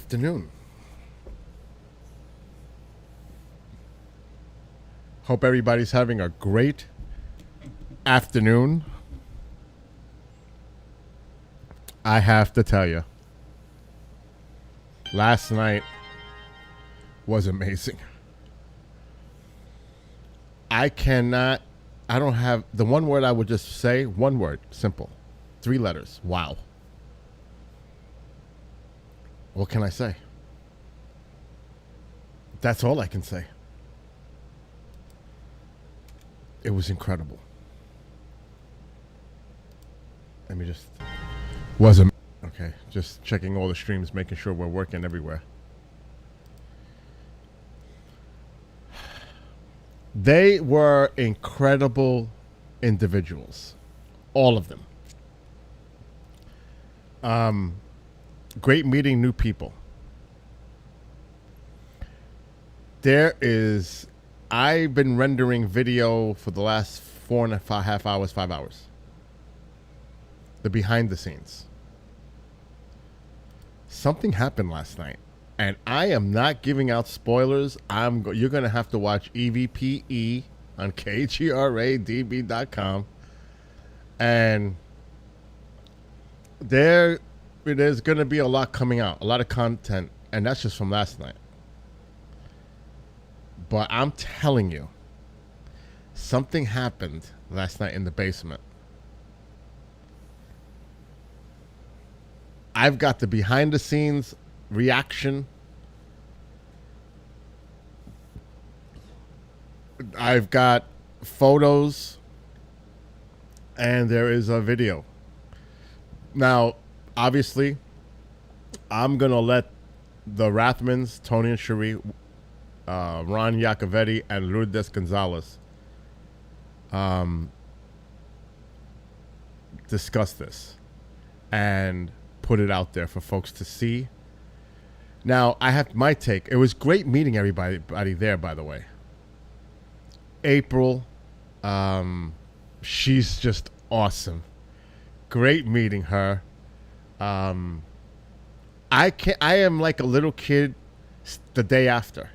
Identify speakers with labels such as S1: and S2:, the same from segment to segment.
S1: afternoon. Hope everybody's having a great afternoon. I have to tell you, last night was amazing. I don't have the one word I would just say, one word, simple, 3 letters. Wow. What can I say? That's all I can say. It was incredible. Let me just okay, just checking all the streams, making sure we're working everywhere. They were incredible individuals, all of them. Great meeting new people. I've been rendering video for the last 4.5 hours, 5 hours. The behind the scenes. Something happened last night, and I am not giving out spoilers. You're going to have to watch EVPE on KGRADB.com, and there's going to be a lot coming out, a lot of content, and that's just from last night. But I'm telling you, something happened last night in the basement. I've got the behind the scenes reaction. I've got photos, and there is a video. Now, obviously, I'm going to let the Rathmans, Tony and Cherie, Ron Iacovetti, and Lourdes Gonzalez discuss this and put it out there for folks to see. Now, I have my take. It was great meeting everybody there, by the way. April, she's just awesome. Great meeting her. I am like a little kid the day after.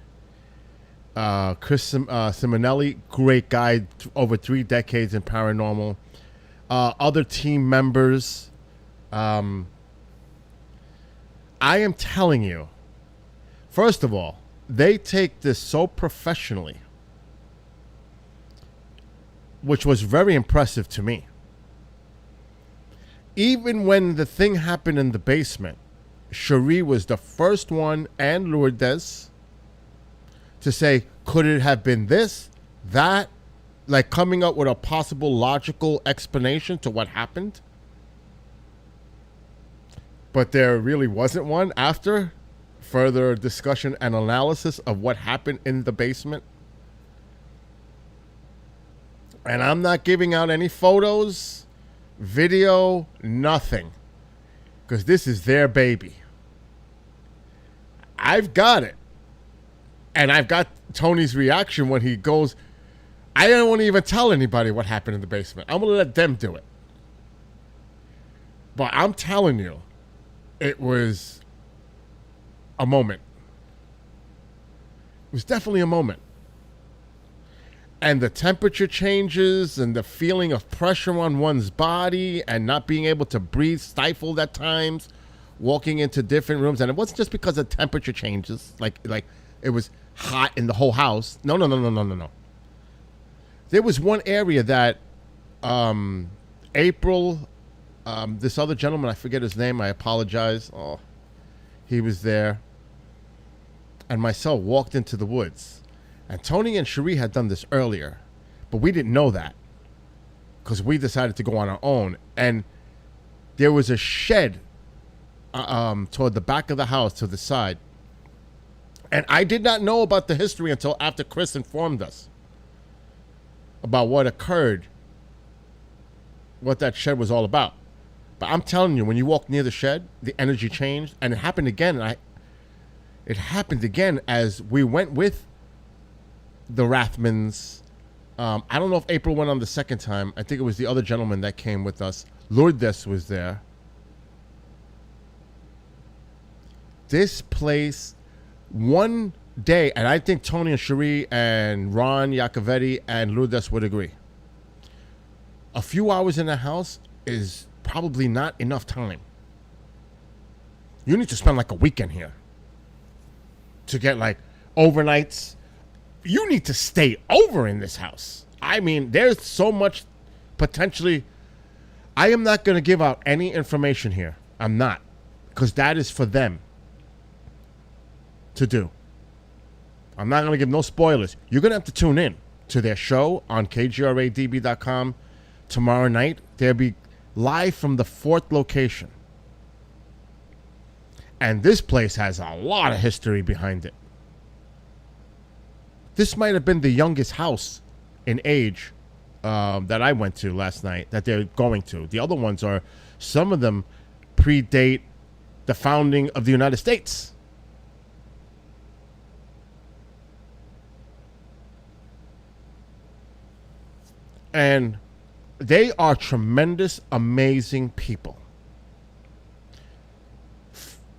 S1: Chris Simonelli, great guy, over 3 decades in paranormal. Other team members. I am telling you, first of all, they take this so professionally, which was very impressive to me. Even when the thing happened in the basement, Cherie was the first one, and Lourdes, to say, could it have been this, that, like coming up with a possible logical explanation to what happened. But there really wasn't one after further discussion and analysis of what happened in the basement. And I'm not giving out any photos, video, nothing. Because this is their baby. I've got it. And I've got Tony's reaction when he goes, I don't want to even tell anybody what happened in the basement. I'm going to let them do it. But I'm telling you, it was a moment. It was definitely a moment. And the temperature changes and the feeling of pressure on one's body and not being able to breathe, stifled at times, walking into different rooms. And it wasn't just because of temperature changes, like it was hot in the whole house. No. There was one area that April, this other gentleman, I forget his name, I apologize. Oh, he was there. And myself walked into the woods. And Tony and Cherie had done this earlier, but we didn't know that because we decided to go on our own. And there was a shed toward the back of the house to the side. And I did not know about the history until after Chris informed us about what occurred, what that shed was all about. But I'm telling you, when you walk near the shed, the energy changed, and it happened again. It happened again as we went with the Rathmans. I don't know if April went on the second time. I think it was the other gentleman that came with us. Lourdes was there. This place, one day, and I think Tony and Cherie and Ron Iacovetti and Lourdes would agree. A few hours in the house is probably not enough time. You need to spend like a weekend here to get like overnights. You need to stay over in this house. I mean, there's so much potentially. I am not going to give out any information here. I'm not, because that is for them to do. I'm not going to give no spoilers. You're going to have to tune in to their show on kgradb.com tomorrow night. They'll be live from the 4th location. And this place has a lot of history behind it. This might have been the youngest house in age that I went to last night that they're going to. The other ones are, some of them predate the founding of the United States. And they are tremendous, amazing people.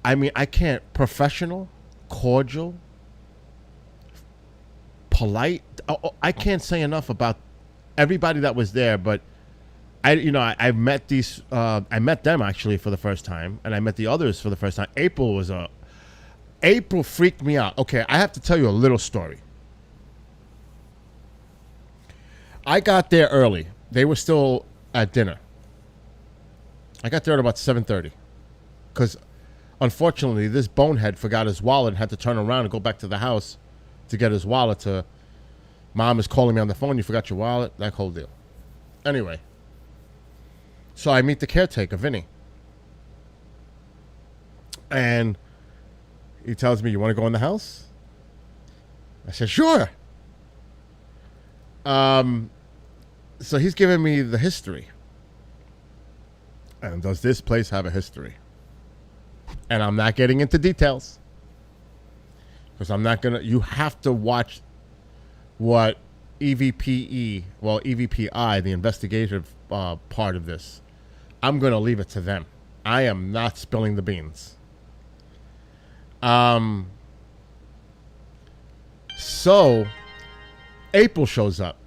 S1: I mean, I can't, professional, cordial, polite. I can't say enough about everybody that was there, but I met these, I met them actually for the first time, and I met the others for the first time. April freaked me out. Okay, I have to tell you a little story. I got there early. They were still at dinner. I got there at about 7:30 because unfortunately this bonehead forgot his wallet and had to turn around and go back to the house to get his wallet. Mom is calling me on the phone. You forgot your wallet? That whole deal. Anyway, so I meet the caretaker, Vinny. And he tells me, you want to go in the house? I said, sure. So he's giving me the history. And does this place have a history? And I'm not getting into details. Because I'm not going to... You have to watch what EVPI, the investigative part of this. I'm going to leave it to them. I am not spilling the beans. So, April shows up.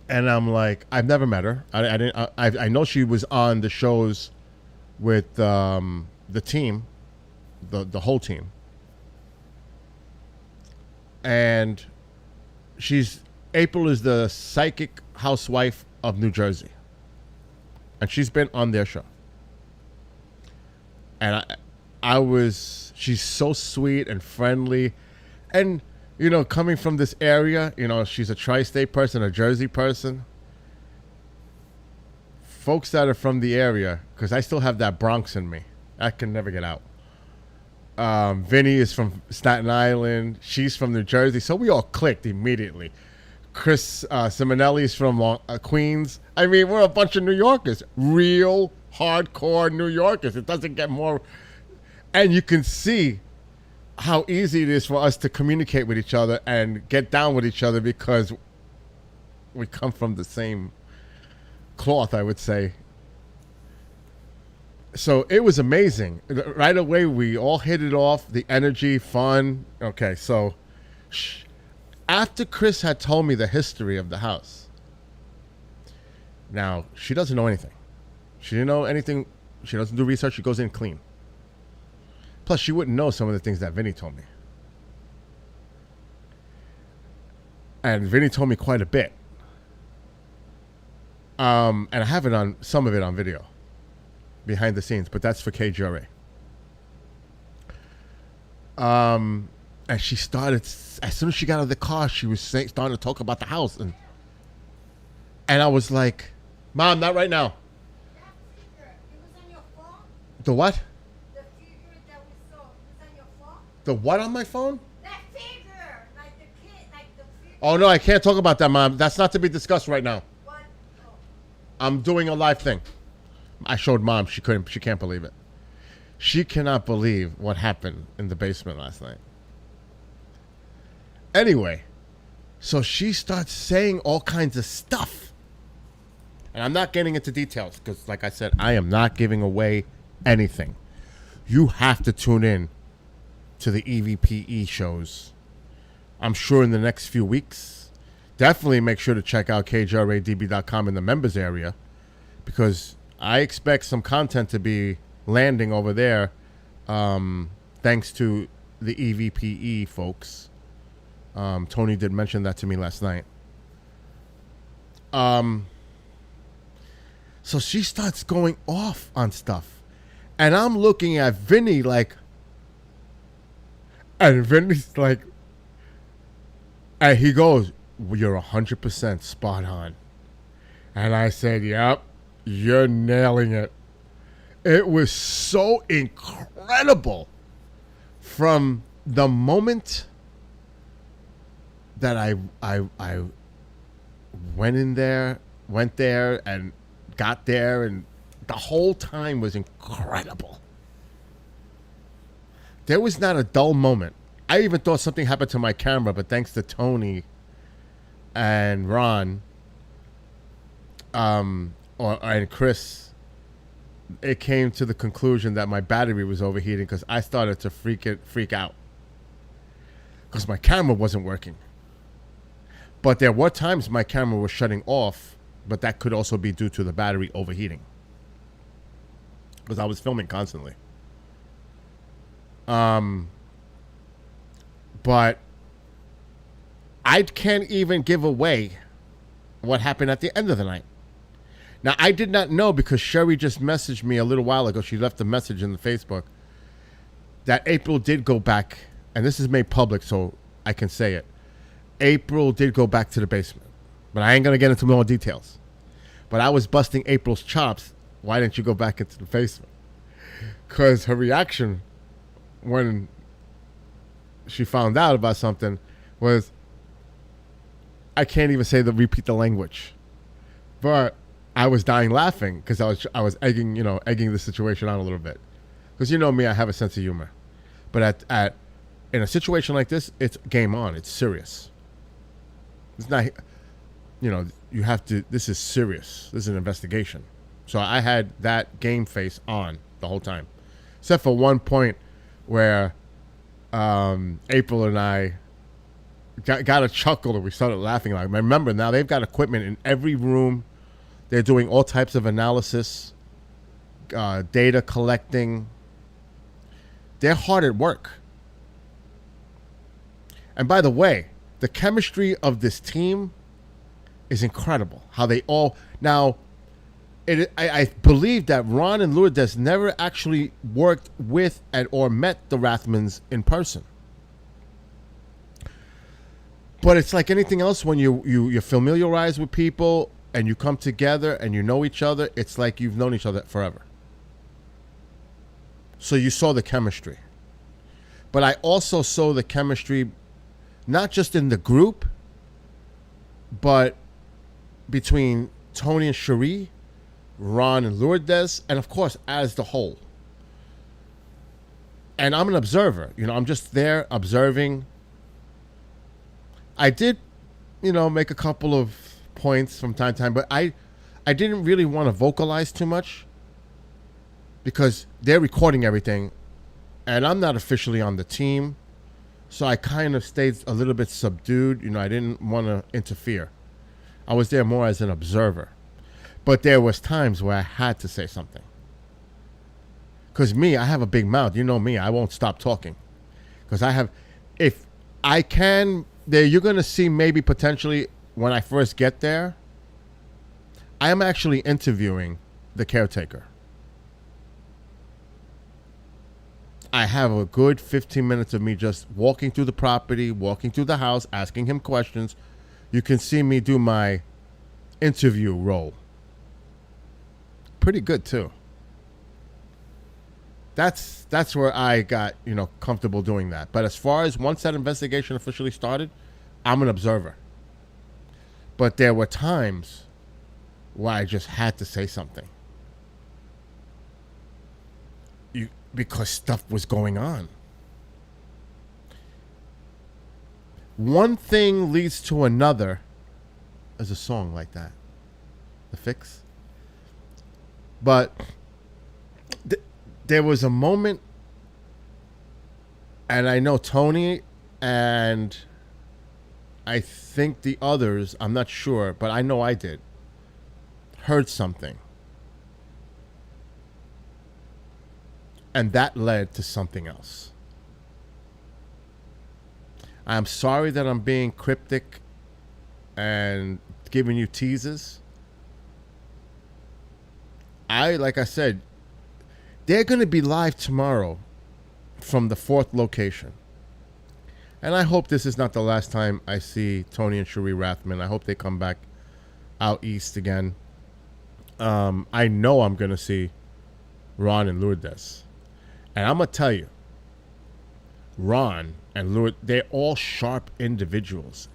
S1: And I'm like, I've never met her. I know she was on the shows with the team, the whole team. And April is the psychic housewife of New Jersey. And she's been on their show. And she's so sweet and friendly. And, coming from this area, she's a tri-state person, a Jersey person. Folks that are from the area, because I still have that Bronx in me. I can never get out. Vinny is from Staten Island. She's from New Jersey. So we all clicked immediately. Chris Simonelli is from Queens. I mean, we're a bunch of New Yorkers. Real hardcore New Yorkers. It doesn't get more. And you can see how easy it is for us to communicate with each other and get down with each other because we come from the same cloth, I would say. So it was amazing. Right away, we all hit it off. The energy, fun. Okay, so after Chris had told me the history of the house, now she doesn't know anything. She didn't know anything. She doesn't do research. She goes in clean. Plus, she wouldn't know some of the things that Vinny told me. And Vinny told me quite a bit. And I have some of it on video. Behind the scenes, but that's for KGRA. And she started, as soon as she got out of the car, she was starting to talk about the house. And I was like, Mom, not right now.
S2: That figure, it was on your phone?
S1: The what?
S2: The figure that we saw, it was on your phone?
S1: The what on my phone?
S2: That figure, like the kid, like the figure.
S1: Oh, no, I can't talk about that, Mom. That's not to be discussed right now.
S2: What? Oh.
S1: I'm doing a live thing. I showed Mom. She can't believe it. She cannot believe what happened in the basement last night. Anyway, so she starts saying all kinds of stuff. And I'm not getting into details because, like I said, I am not giving away anything. you have to tune in to the EVPE shows. I'm sure in the next few weeks. Definitely make sure to check out KJRADB.com in the members area, because I expect some content to be landing over there, thanks to the EVPE folks. Tony did mention that to me last night. So she starts going off on stuff. And I'm looking at Vinny like, and Vinny's like, and he goes, well, you're 100% spot on. And I said, yep, you're nailing it. It was so incredible. From the moment that I went there and got there, and the whole time was incredible. There was not a dull moment. I even thought something happened to my camera, but thanks to Tony and Ron, and Chris, it came to the conclusion that my battery was overheating, because I started to freak out because my camera wasn't working. But there were times my camera was shutting off, but that could also be due to the battery overheating, because I was filming constantly. But I can't even give away what happened at the end of the night. Now, I did not know, because Sherry just messaged me a little while ago. She left a message in the Facebook that April did go back, and this is made public so I can say it. April did go back to the basement, but I ain't going to get into more details. But I was busting April's chops. Why didn't you go back into the basement? Because her reaction when she found out about something was, I can't even repeat the language, but I was dying laughing, because I was egging the situation on a little bit, because you know me, I have a sense of humor, but in a situation like this, it's game on. It's serious. It's not, you have to. This is serious. This is an investigation. So I had that game face on the whole time, except for one point where April and I got a chuckle, and we started laughing. Like, remember, now they've got equipment in every room. They're doing all types of analysis, data collecting. They're hard at work. And by the way, the chemistry of this team is incredible. How they all now. I believe that Ron and Lourdes never actually worked with or met the Rathmans in person. But it's like anything else, when you familiarize with people and you come together and you know each other, it's like you've known each other forever. So you saw the chemistry. But I also saw the chemistry not just in the group, but between Tony and Cherie, Ron and Lourdes, and of course as the whole. And I'm an observer. I'm just there observing. I did, make a couple of points from time to time, but I didn't really want to vocalize too much, because they're recording everything and I'm not officially on the team. So I kind of stayed a little bit subdued. I didn't want to interfere. I was there more as an observer. But there was times where I had to say something. Because me, I have a big mouth. You know me, I won't stop talking. Because if I can, you're going to see maybe potentially when I first get there, I am actually interviewing the caretaker. I have a good 15 minutes of me just walking through the property, walking through the house, asking him questions. You can see me do my interview role. Pretty good too. That's where I got, comfortable doing that. But as far as once that investigation officially started, I'm an observer. But there were times where I just had to say something. Because stuff was going on. One thing leads to another. There's a song like that. The Fix. But there was a moment And I know Tony and I think the others, I'm not sure, but I know I did, heard something. And that led to something else. I'm sorry that I'm being cryptic and giving you teases. Like I said, they're going to be live tomorrow from the 4th location. And I hope this is not the last time I see Tony and Cherie Rathman. I hope they come back out east again. I know I'm going to see Ron and Lourdes. And I'm going to tell you, Ron and Lourdes, they're all sharp individuals.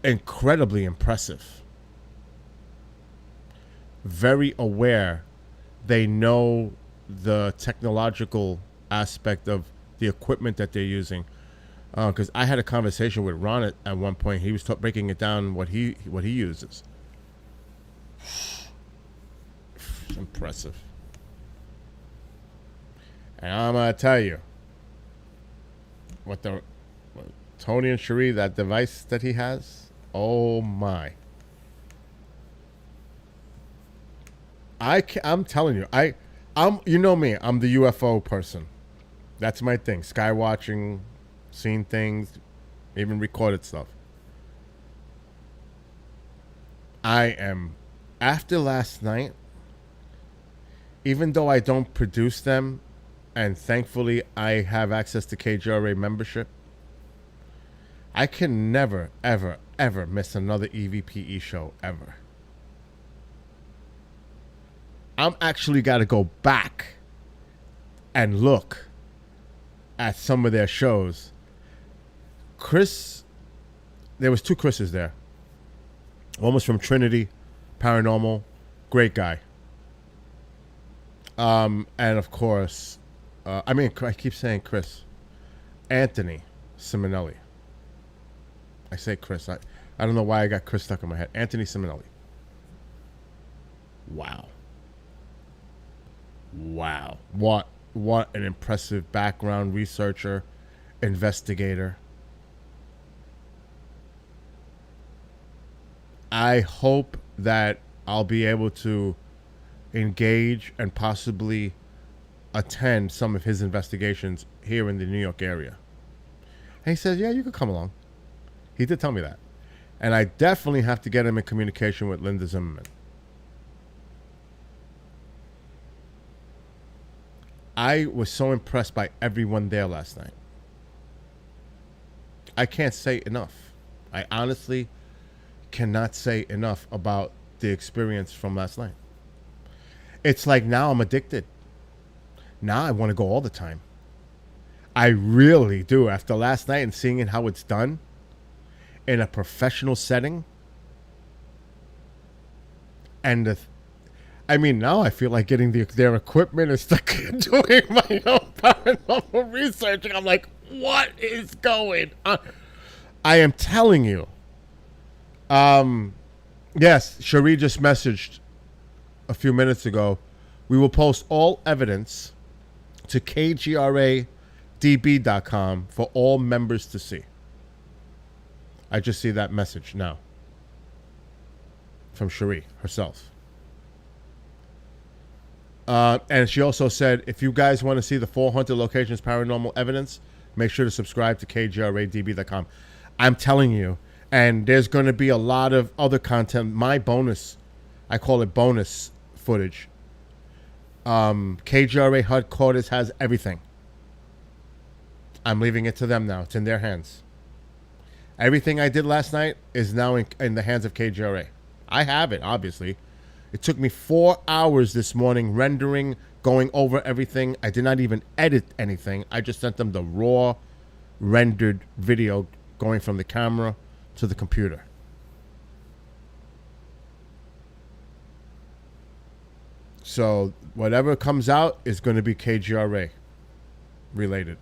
S1: Incredibly impressive. Very aware. They know the technological aspect of the equipment that they're using. Because I had a conversation with Ron at one point. He was breaking it down what he uses. Impressive. And I'm gonna tell you what Tony and Cherie, that device that he has. Oh my! I'm telling you, I'm you know me. I'm the UFO person. That's my thing. Skywatching, seen things, even recorded stuff. I am, after last night, even though I don't produce them, and thankfully I have access to KGRA membership, I can never, ever, ever miss another EVPE show, ever. I'm actually got to go back and look at some of their shows. Chris, there was 2 Chris's there. One was from Trinity Paranormal, great guy. And of course, I keep saying Chris, Anthony Simonelli. I say Chris. I don't know why I got Chris stuck in my head. Anthony Simonelli. Wow. What an impressive background researcher, investigator. I hope that I'll be able to engage and possibly attend some of his investigations here in the New York area. And he says, yeah, you could come along. He did tell me that. And I definitely have to get him in communication with Linda Zimmerman. I was so impressed by everyone there last night. I can't say enough. I honestly cannot say enough about the experience from last night. It's like now I'm addicted. Now I want to go all the time. I really do. After last night and seeing how it's done in a professional setting. And now I feel like getting their equipment and stuck doing my own paranormal research. And I'm like, what is going on? I am telling you. Yes, Cherie just messaged a few minutes ago. We will post all evidence to kgradb.com for all members to see. I just see that message now from Cherie herself. And she also said, if you guys want to see the 400 locations paranormal evidence, make sure to subscribe to kgradb.com. I'm telling you, and there's going to be a lot of other content. My bonus, I call it bonus footage. KGRA headquarters has everything. I'm leaving it to them now. It's in their hands. Everything I did last night is now in the hands of KGRA. I have it, obviously. It took me 4 hours this morning rendering, going over everything. I did not even edit anything. I just sent them the raw rendered video going from the camera to the computer. So whatever comes out is going to be KGRA related.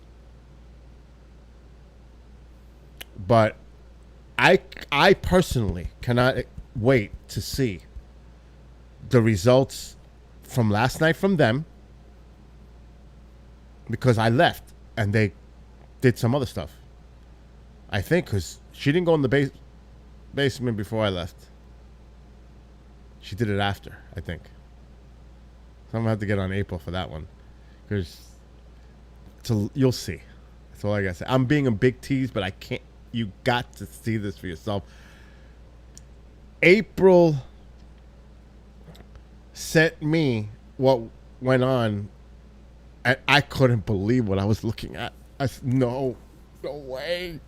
S1: But I personally cannot wait to see the results from last night from them, because I left and they did some other stuff. I think because she didn't go in the basement before I left. She did it after, I think. So I'm gonna have to get on April for that one, because you'll see. That's all I gotta say. I'm being a big tease, but I can't. You got to see this for yourself. April sent me what went on, and I couldn't believe what I was looking at. I said, no way.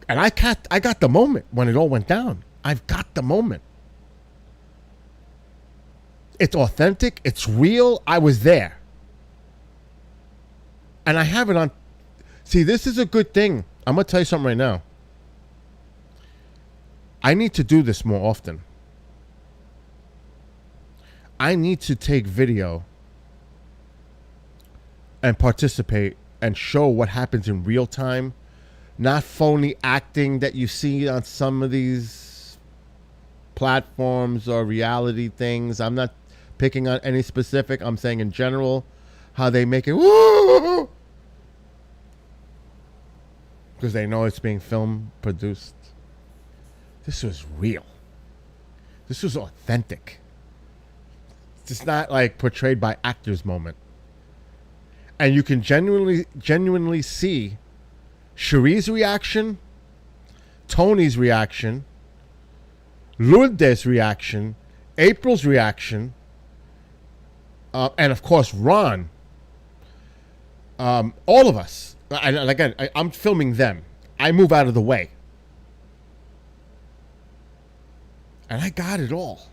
S1: And I got the moment when it all went down. I've got the moment. It's authentic. It's real. I was there. And I have it on. See, this is a good thing. I'm going to tell you something right now. I need to do this more often. I need to take video and participate and show what happens in real time. Not phony acting that you see on some of these platforms or reality things. I'm not picking on any specific. I'm saying in general how they make it woo, because they know it's being film produced. This was real. This was authentic. It's not like portrayed by actors moment. And you can genuinely see Cherie's reaction, Tony's reaction, Lourdes' reaction, April's reaction, and of course Ron. All of us. And again, I'm filming them. I move out of the way. And I got it all.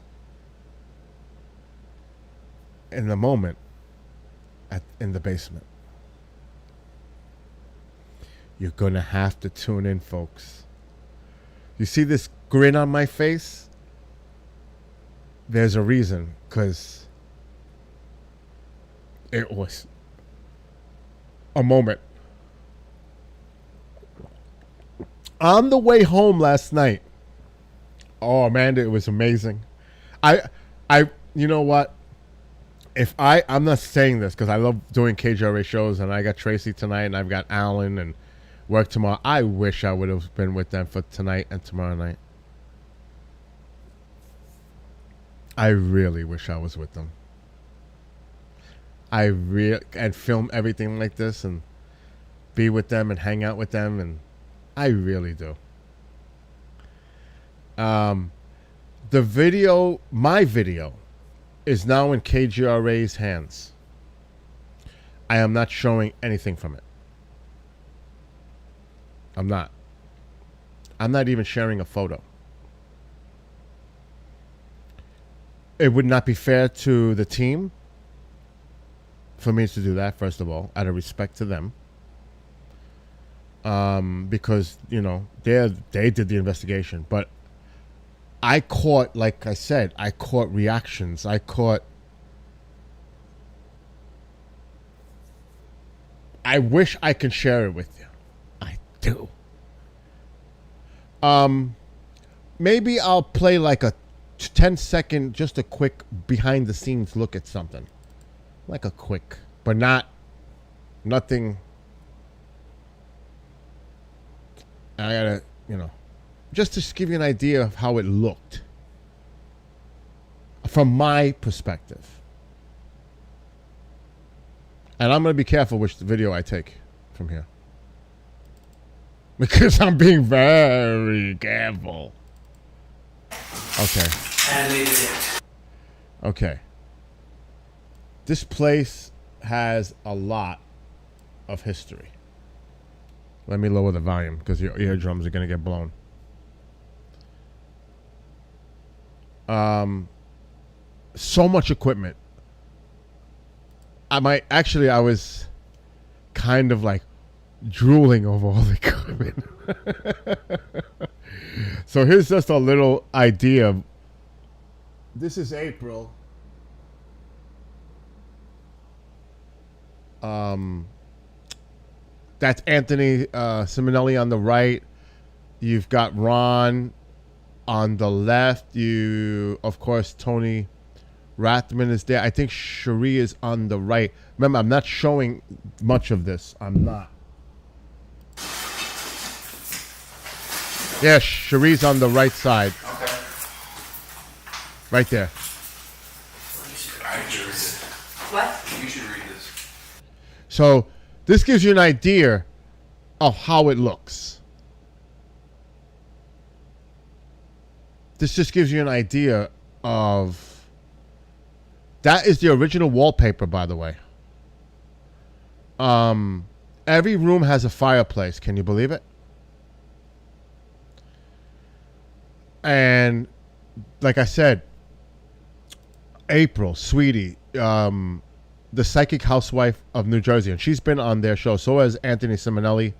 S1: In the moment in the basement. You're going to have to tune in, folks. You see this grin on my face? There's a reason, because it was a moment. On the way home last night, oh, Amanda, it was amazing. You know what? I'm not saying this because I love doing KGRA shows, and I got Tracy tonight, and I've got Alan, and work tomorrow. I wish I would have been with them for tonight and tomorrow night. I really wish I was with them. And film everything like this and be with them and hang out with them, and I really do. The video, my video, is now in KGRA's hands. I am not showing anything from it. I'm not. I'm not even sharing a photo. It would not be fair to the team for me to do that, first of all, out of respect to them. Because, you know, they did the investigation. But I caught, like I said, I caught reactions. I wish I could share it with you. I do. Maybe I'll play like a 10-second, just a quick behind the scenes look at something. Like a quick, but nothing. I gotta, just to give you an idea of how it looked from my perspective. And I'm going to be careful which video I take from here, because I'm being very careful. Okay.
S3: And they did it.
S1: Okay. This place has a lot of history. Let me lower the volume because your eardrums are going to get blown. So much equipment. I was kind of like drooling over all the equipment. So here's just a little idea. This is April. That's Anthony Simonelli on the right. You've got Ron on the left. Of course, Tony Rathman is there. I think Cherie is on the right. Remember, I'm not showing much of this. I'm not. Yeah, Cherie's on the right side.
S3: Okay.
S1: Right there.
S3: I should read this.
S4: What?
S3: You should read this.
S1: So this gives you an idea of how it looks. This just gives you an idea of... That is the original wallpaper, by the way. Every room has a fireplace. Can you believe it? And like I said, April, sweetie, the psychic housewife of New Jersey, and she's been on their show. So has Anthony Simonelli.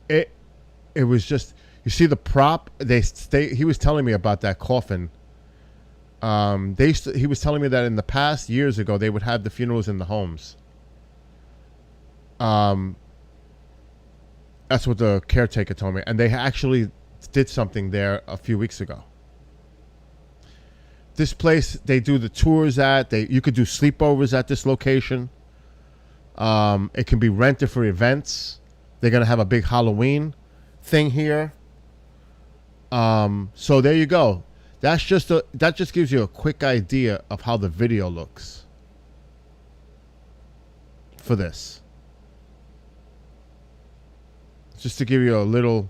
S1: It was just, you see the prop. He was telling me about that coffin. He was telling me that in the past, years ago, they would have the funerals in the homes. That's what the caretaker told me, and they actually did something there a few weeks ago. This place, they do the tours at. You could do sleepovers at this location. It can be rented for events. They're gonna have a big Halloween thing here. So there you go. That just gives you a quick idea of how the video looks for this. Just to give you a little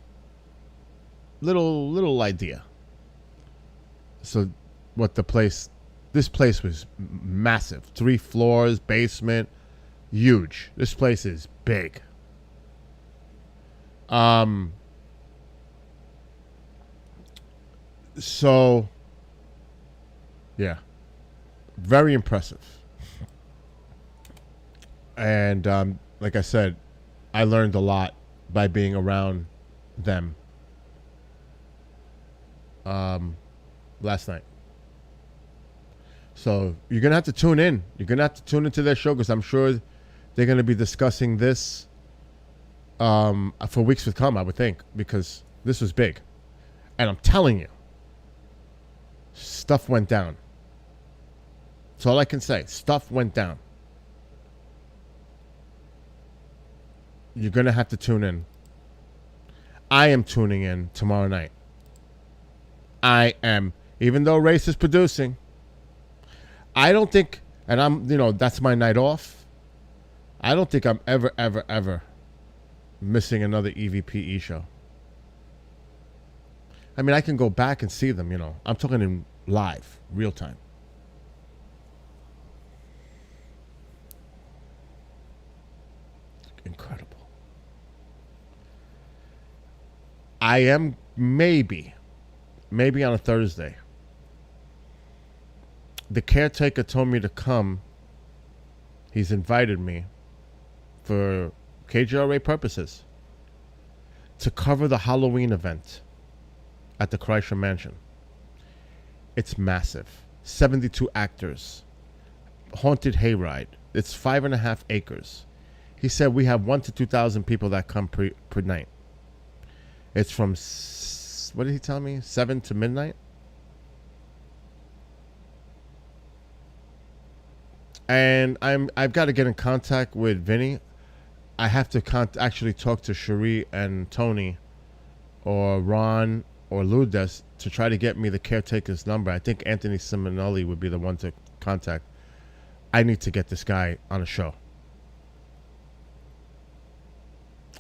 S1: idea. So what this place was massive. 3 floors, basement, huge. This place is big. So, yeah, very impressive. And like I said, I learned a lot by being around them last night. So you're going to have to tune in. You're going to have to tune into their show because I'm sure they're going to be discussing this for weeks to come, I would think, because this was big. And I'm telling you, stuff went down. That's all I can say. Stuff went down. You're going to have to tune in. I am tuning in tomorrow night. I am. Even though Race is producing, I don't think, and that's my night off. I don't think I'm ever missing another EVPE show. I mean, I can go back and see them, I'm talking in live, real time. Incredible. I am maybe on a Thursday. The caretaker told me to come. He's invited me for KGRA purposes to cover the Halloween event at the Kreischer Mansion. It's massive. 72 actors. Haunted hayride. It's 5.5 acres. He said we have 1,000 to 2,000 people that come per night. It's from, what did he tell me? 7 to midnight? And I've got to get in contact with Vinny. I have to actually talk to Cherie and Tony or Ron or Lourdes to try to get me the caretaker's number. I think Anthony Simonelli would be the one to contact. I need to get this guy on a show.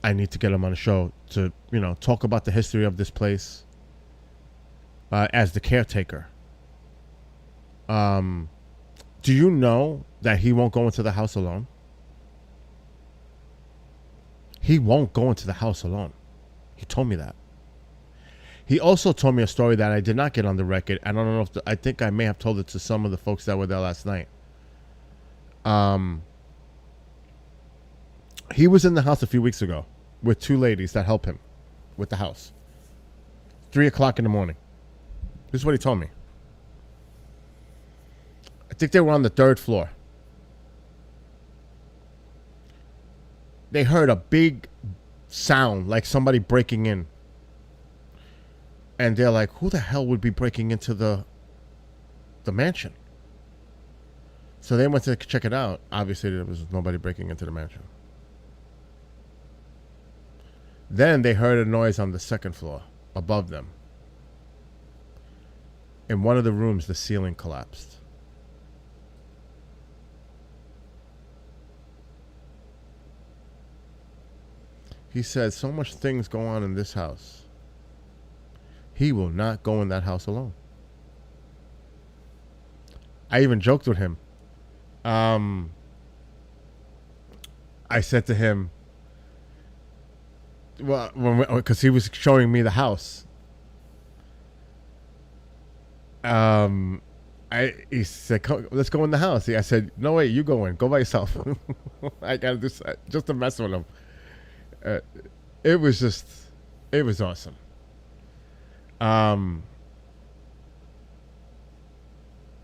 S1: I need to get him on a show to, talk about the history of this place as the caretaker. Do you know that he won't go into the house alone? He won't go into the house alone. He told me that. He also told me a story that I did not get on the record. I don't know if I think I may have told it to some of the folks that were there last night. He was in the house a few weeks ago with 2 ladies that help him with the house. 3:00 in the morning. This is what he told me. I think they were on the 3rd floor. They heard a big sound like somebody breaking in. And they're like, who the hell would be breaking into the mansion? So they went to check it out. Obviously, there was nobody breaking into the mansion. Then they heard a noise on the second floor above them. In one of the rooms, the ceiling collapsed. He said, so much things go on in this house. He will not go in that house alone. I even joked with him. I said to him, well, because he was showing me the house. He said, let's go in the house. I said, no, wait, you go in. Go by yourself. I got to do just to mess with him. It was awesome.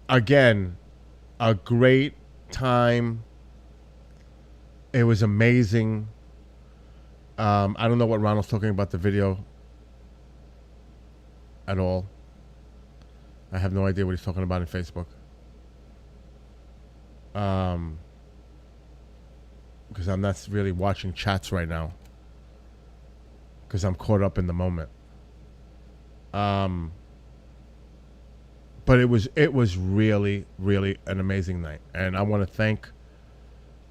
S1: Again, a great time. It was amazing. I don't know what Ronald's talking about the video at all. I have no idea what he's talking about in Facebook. Because I'm not really watching chats right now. Because I'm caught up in the moment. But it was really, really an amazing night. And I want to thank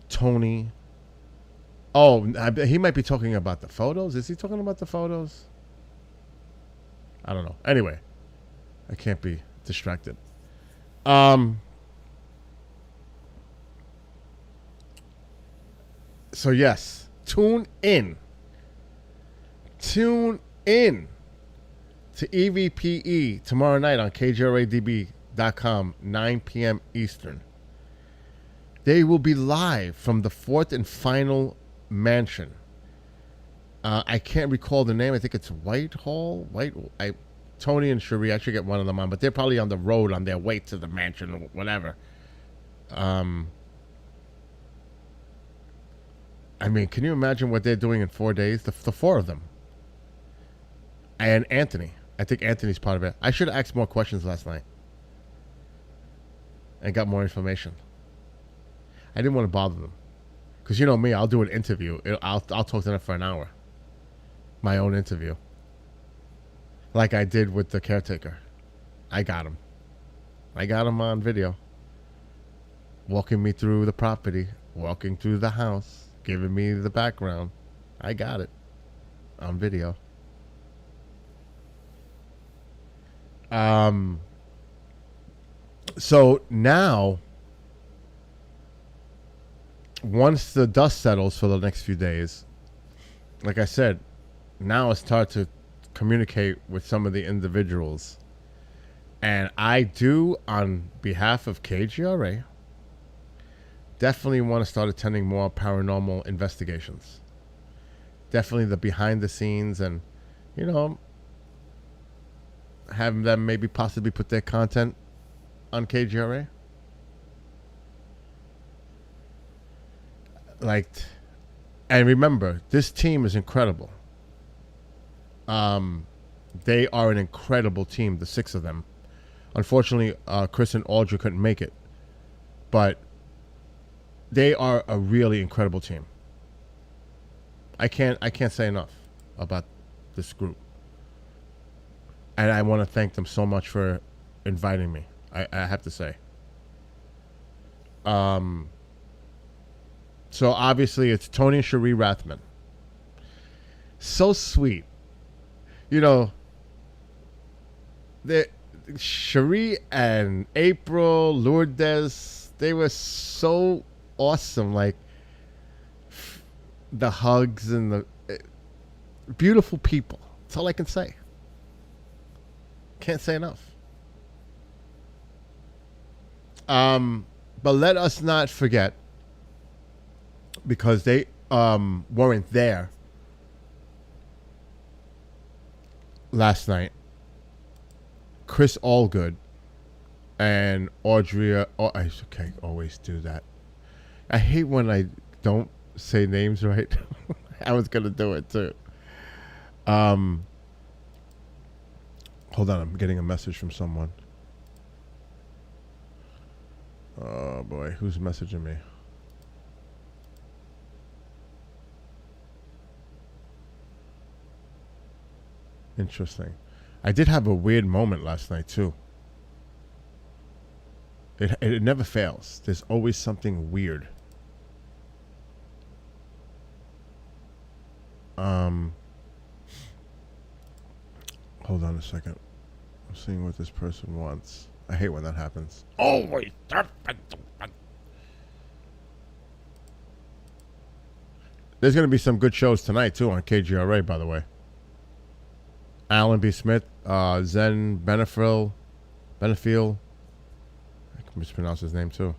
S1: Tony. Oh, he might be talking about the photos. Is he talking about the photos? I don't know. Anyway, I can't be distracted. So yes, tune in to EVPE tomorrow night on KGRADB.com, 9 p.m. Eastern. They will be live from the fourth and final mansion. I can't recall the name. I think it's Whitehall. Tony and Cherie, I should get one of them on, but they're probably on the road on their way to the mansion or whatever. I mean, can you imagine what they're doing in 4 days? The four of them. And Anthony. I think Anthony's part of it. I should have asked more questions last night. And got more information. I didn't want to bother them. Because you know me, I'll do an interview. I'll talk to them for an hour. My own interview. Like I did with the caretaker. I got him. I got him on video. Walking me through the property. Walking through the house. Giving me the background. I got it. On video. So now, once the dust settles for the next few days, like I said, now it's time to communicate with some of the individuals. And I do, on behalf of KGRA, definitely want to start attending more paranormal investigations. Definitely the behind the scenes and, you know, have them maybe possibly put their content on KGRA. And remember, this team is incredible. They are an incredible team, the six of them. Unfortunately, Chris and Audrey couldn't make it. But they are a really incredible team. I can't say enough about this group. And I want to thank them so much for inviting me. I have to say. So obviously it's Tony and Cherie Rathman. So sweet. You know, Cherie and April, Lourdes, they were so awesome. Like the hugs and the beautiful people. That's all I can say. Can't say enough. But let us not forget, because they weren't there last night, Chris Allgood and Audrey. I always do that. I hate when I don't say names right. I was gonna do it too. Hold on, I'm getting a message from someone. Oh boy, who's messaging me? Interesting. I did have a weird moment last night too. It never fails. There's always something weird. Hold on a second. I'm seeing what this person wants. I hate when that happens. Always. There's going to be some good shows tonight too on KGRA, by the way. Alan B. Smith, Zen Benefiel. I can mispronounce his name too.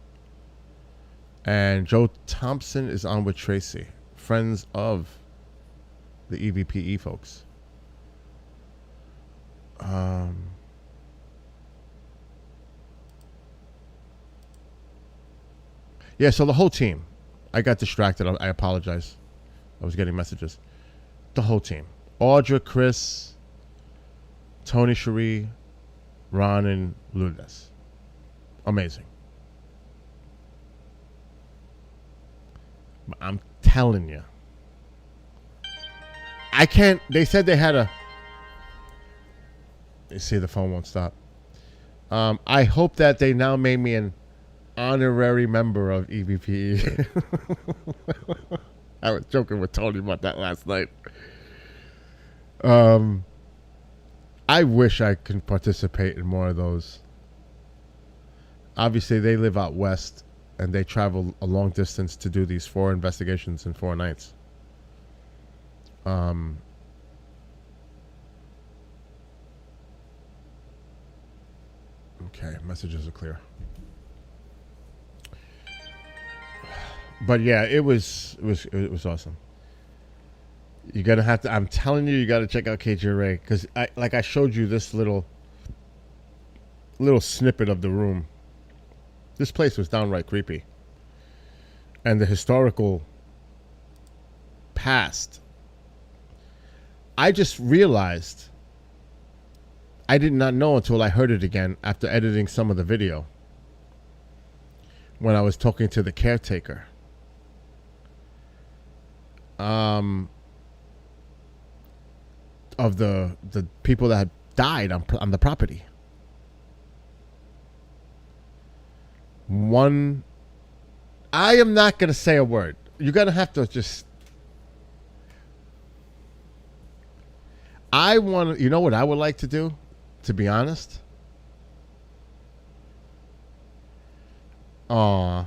S1: And Joe Thompson is on with Tracy, friends of the EVPE folks. Yeah, so the whole team. I got distracted. I apologize. I was getting messages. The whole team. Audra, Chris, Tony, Cherie, Ron, and Lourdes. Amazing. I'm telling you. I can't. They said they had a. You see, the phone won't stop. I hope that they now made me an honorary member of EVPE. I was joking with Tony about that last night. I wish I could participate in more of those. Obviously, they live out west, and they travel a long distance to do these 4 investigations in 4 nights. Okay, messages are clear. But yeah, it was awesome. You're gonna have to. I'm telling you, you got to check out KGRA because I showed you this little snippet of the room. This place was downright creepy, and the historical past. I just realized. I did not know until I heard it again after editing some of the video. When I was talking to the caretaker. Of the people that had died on the property. One, I am not going to say a word. You're going to have to just. I want to, you know what I would like to do, to be honest? Aw.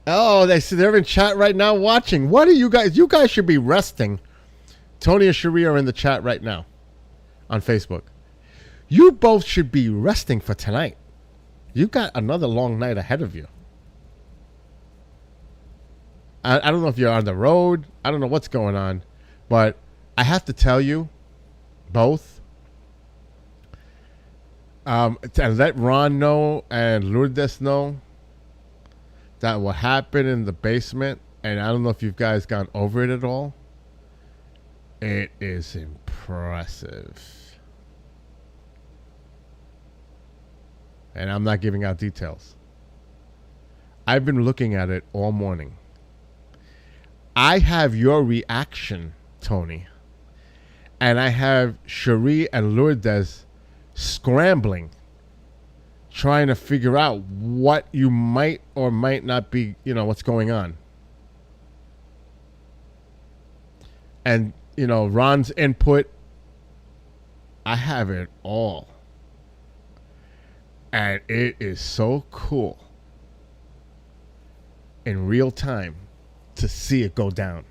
S1: Oh, they're in chat right now watching. What are you guys? You guys should be resting. Tony and Cherie are in the chat right now on Facebook. You both should be resting for tonight. You got another long night ahead of you. I don't know if you're on the road. I don't know what's going on. But I have to tell you, both, and let Ron know and Lourdes know that what happened in the basement, and I don't know if you guys gone over it at all, it is impressive. And I'm not giving out details. I've been looking at it all morning. I have your reaction, Tony. And I have Cherie and Lourdes scrambling, trying to figure out what you might or might not be, what's going on. And, Ron's input, I have it all. And it is so cool in real time to see it go down.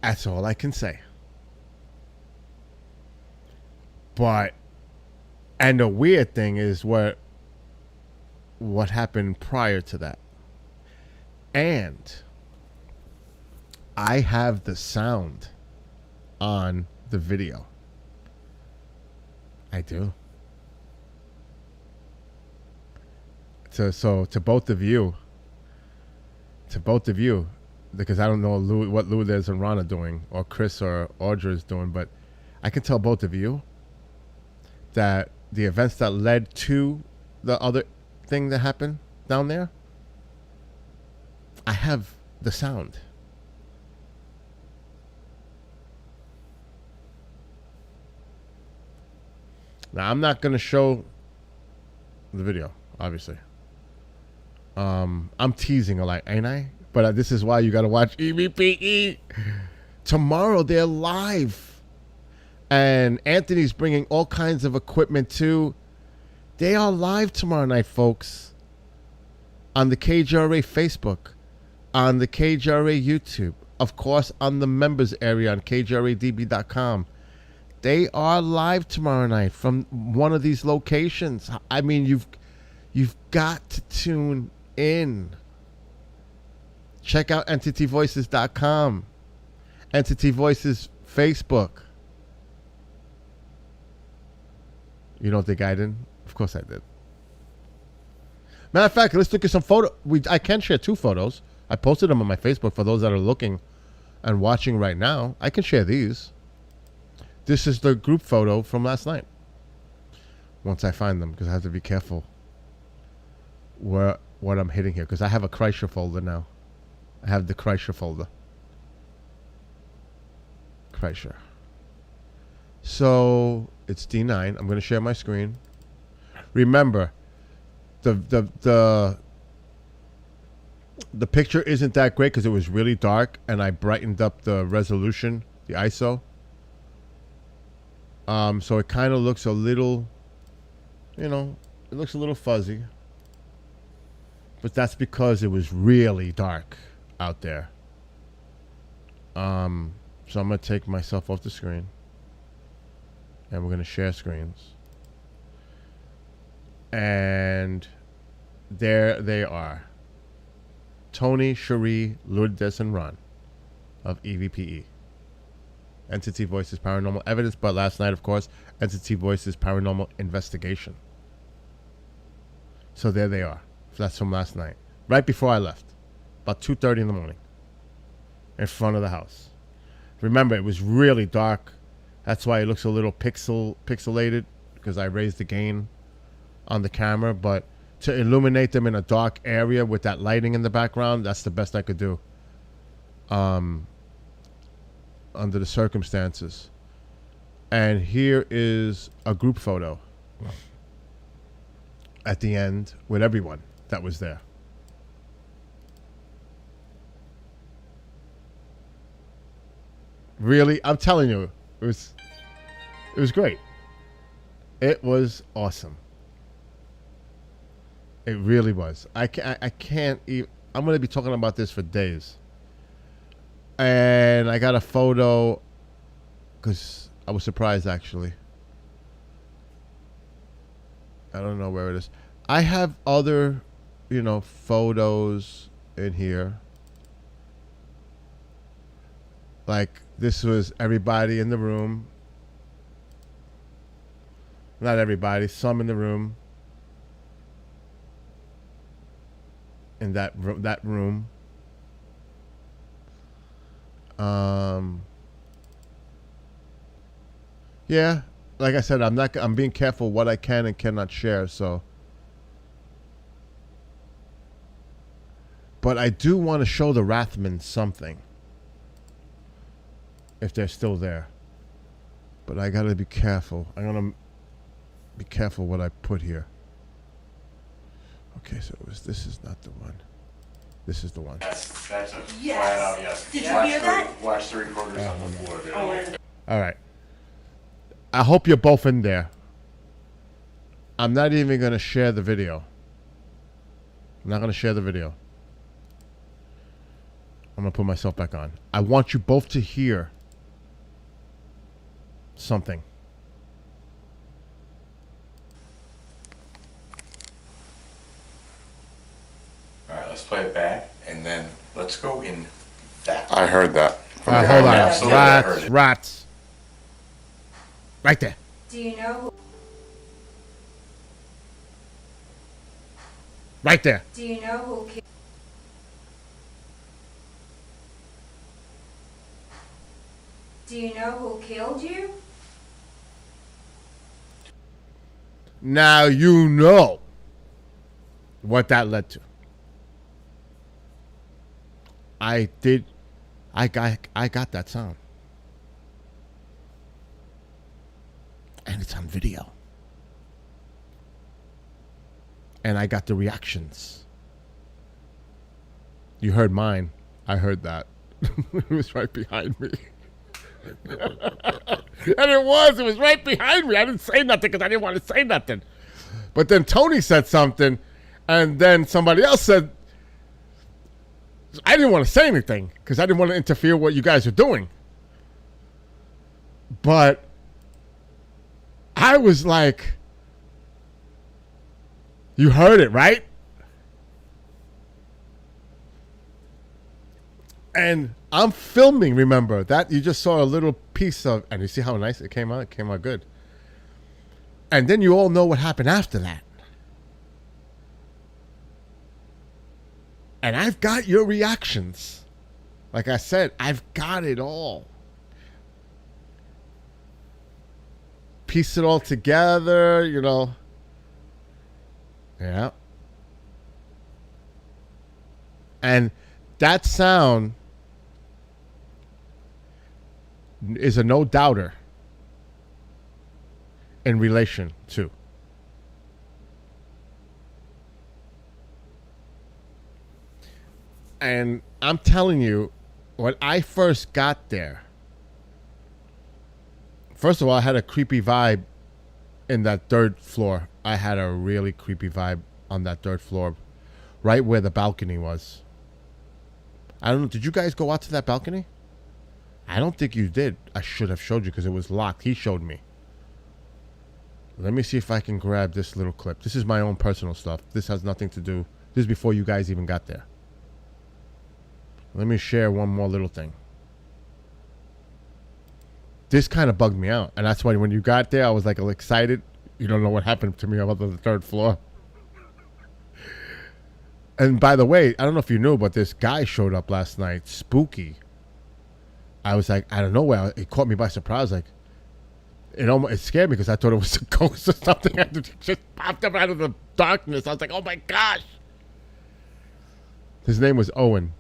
S1: That's all I can say. But, and the weird thing is what happened prior to that. And I have the sound on the video. I do. So to both of you, because I don't know what Lourdes and Ron are doing, or Chris or Audra is doing, but I can tell both of you that the events that led to the other thing that happened down there, I have the sound. Now I'm not gonna show the video, obviously. I'm teasing a lot, ain't I? But this is why you gotta watch EVPE. Tomorrow they're live, and Anthony's bringing all kinds of equipment too. They are live tomorrow night, folks, on the KGRA Facebook, on the KGRA YouTube, of course, on the members area on KGRADB.com. They are live tomorrow night from one of these locations. I mean, you've got to tune in. Check out entityvoices.com. Entity Voices Facebook. You don't think I didn't? Of course I did. Matter of fact, let's look at some photo. I can share 2 photos. I posted them on my Facebook for those that are looking and watching right now. I can share these. This is the group photo from last night. Once I find them, because I have to be careful what I'm hitting here, because I have a Kreischer folder now. I have the Kreischer folder. Kreischer. So it's D9. I'm going to share my screen. Remember, the picture isn't that great because it was really dark, and I brightened up the resolution, the ISO. So it kind of looks a little, it looks a little fuzzy. But that's because it was really dark out there. So I'm going to take myself off the screen. And we're going to share screens. And there they are. Tony, Cherie, Lourdes, and Ron of EVPE. Entity Voices Paranormal Evidence, but last night, of course, Entity Voices Paranormal Investigation. So there they are. That's from last night. Right before I left. About 2:30 in the morning. In front of the house. Remember, it was really dark. That's why it looks a little pixelated, because I raised the gain on the camera. But to illuminate them in a dark area with that lighting in the background, that's the best I could do. Under the circumstances. And here is a group photo at the end with everyone that was there. Really, I'm telling you, it was great. It was awesome. It really was. I can't even, I'm going to be talking about this for days. And I got a photo because I was surprised, actually. I don't know where it is. I have other, photos in here. Like, this was everybody in the room. Not everybody, some in the room. In that room. Yeah, like I said, I'm being careful what I can and cannot share, so. But I do want to show the Rathmans something. If they're still there. But I gotta be careful. I'm gonna be careful what I put here. Okay, so this is not the one. This is the one.
S3: That's a
S4: Yes.
S3: flat out yes.
S4: Did you hear that?
S3: Watch the recorders on the floor there.
S1: All right. I hope you're both in there. I'm not even going to share the video. I'm not going to share the video. I'm going to put myself back on. I want you both to hear something.
S3: All right, let's play it back, and then let's go in that.
S5: I heard that.
S1: Hold on.
S3: Absolutely, I heard it.
S1: Rats. Right there.
S4: Do you know who?
S1: Right there.
S4: Do you know who? Do you know who killed you?
S1: Now you know what that led to. I got that sound. And it's on video. And I got the reactions. You heard mine. I heard that. It was right behind me. And it was right behind me. I didn't say nothing because I didn't want to say nothing. But then Tony said something, and then somebody else said, I didn't want to say anything because I didn't want to interfere with what you guys are doing. But I was like, you heard it, right? And I'm filming, remember, that you just saw a little piece of, and you see how nice it came out? It came out good. And then you all know what happened after that. And I've got your reactions. Like I said, I've got it all. Piece it all together, you know. Yeah. And that sound is a no doubter in relation to. And I'm telling you, when I first got there, first of all, I had a creepy vibe in that third floor. I had a really creepy vibe on that third floor, right where the balcony was. I don't know. Did you guys go out to that balcony? I don't think you did. I should have showed you because it was locked. He showed me. Let me see if I can grab this little clip. This is my own personal stuff. This has nothing to do. This is before you guys even got there. Let me share one more little thing. This kind of bugged me out. And that's why when you got there, I was like excited. You don't know what happened to me up on the third floor. And by the way, I don't know if you knew, but this guy showed up last night. Spooky. I was like, I don't know where. It caught me by surprise. Like, it scared me because I thought it was a ghost or something. It just popped up out of the darkness. I was like, oh my gosh. His name was Owen.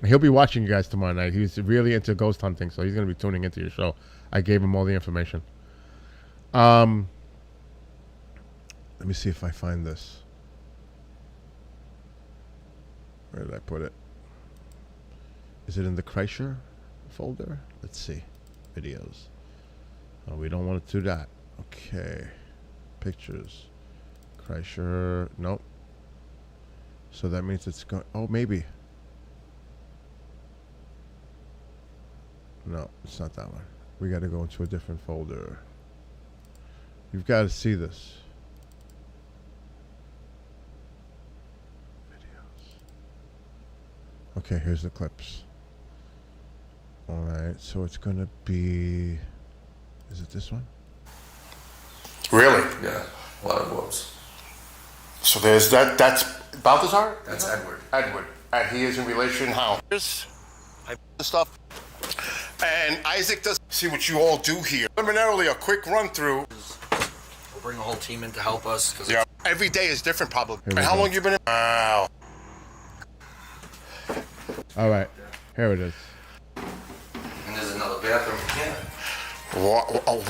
S1: He'll be watching you guys tomorrow night. He's really into ghost hunting, so he's going to be tuning into your show. I gave him all the information. Let me see if I find this. Where did I put it? Is it in the Kreischer folder? Let's see. Videos. Oh, we don't want to do that. Okay. Pictures. Kreischer. Nope. So that means it's going... Oh, maybe. No, it's not that one. We got to go into a different folder. You've got to see this. Okay, here's the clips. Alright, so it's going to be... Is it this one? Really?
S3: Yeah, a lot of whoops.
S1: So there's that. That's Balthazar?
S3: That's Edward.
S1: Edward. And he is in relation how? Here's the stuff. And Isaac does see what you all do here. Preliminarily, a quick run through.
S5: We'll bring a whole team in to help us.
S1: Yeah, every day is different probably. And how long you been in? Wow. All right, here it is.
S5: And there's another bathroom here.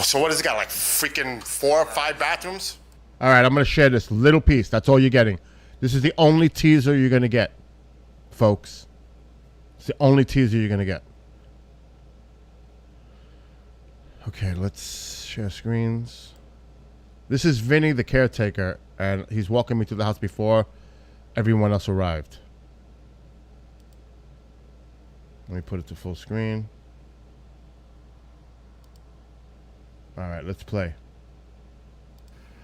S1: So what has it got, like freaking 4 or 5 bathrooms? All right, I'm going to share this little piece. That's all you're getting. This is the only teaser you're going to get, folks. It's the only teaser you're going to get. Okay, let's share screens. This is Vinny, the caretaker, and he's walking me to the house before everyone else arrived. Let me put it to full screen. All right, let's play.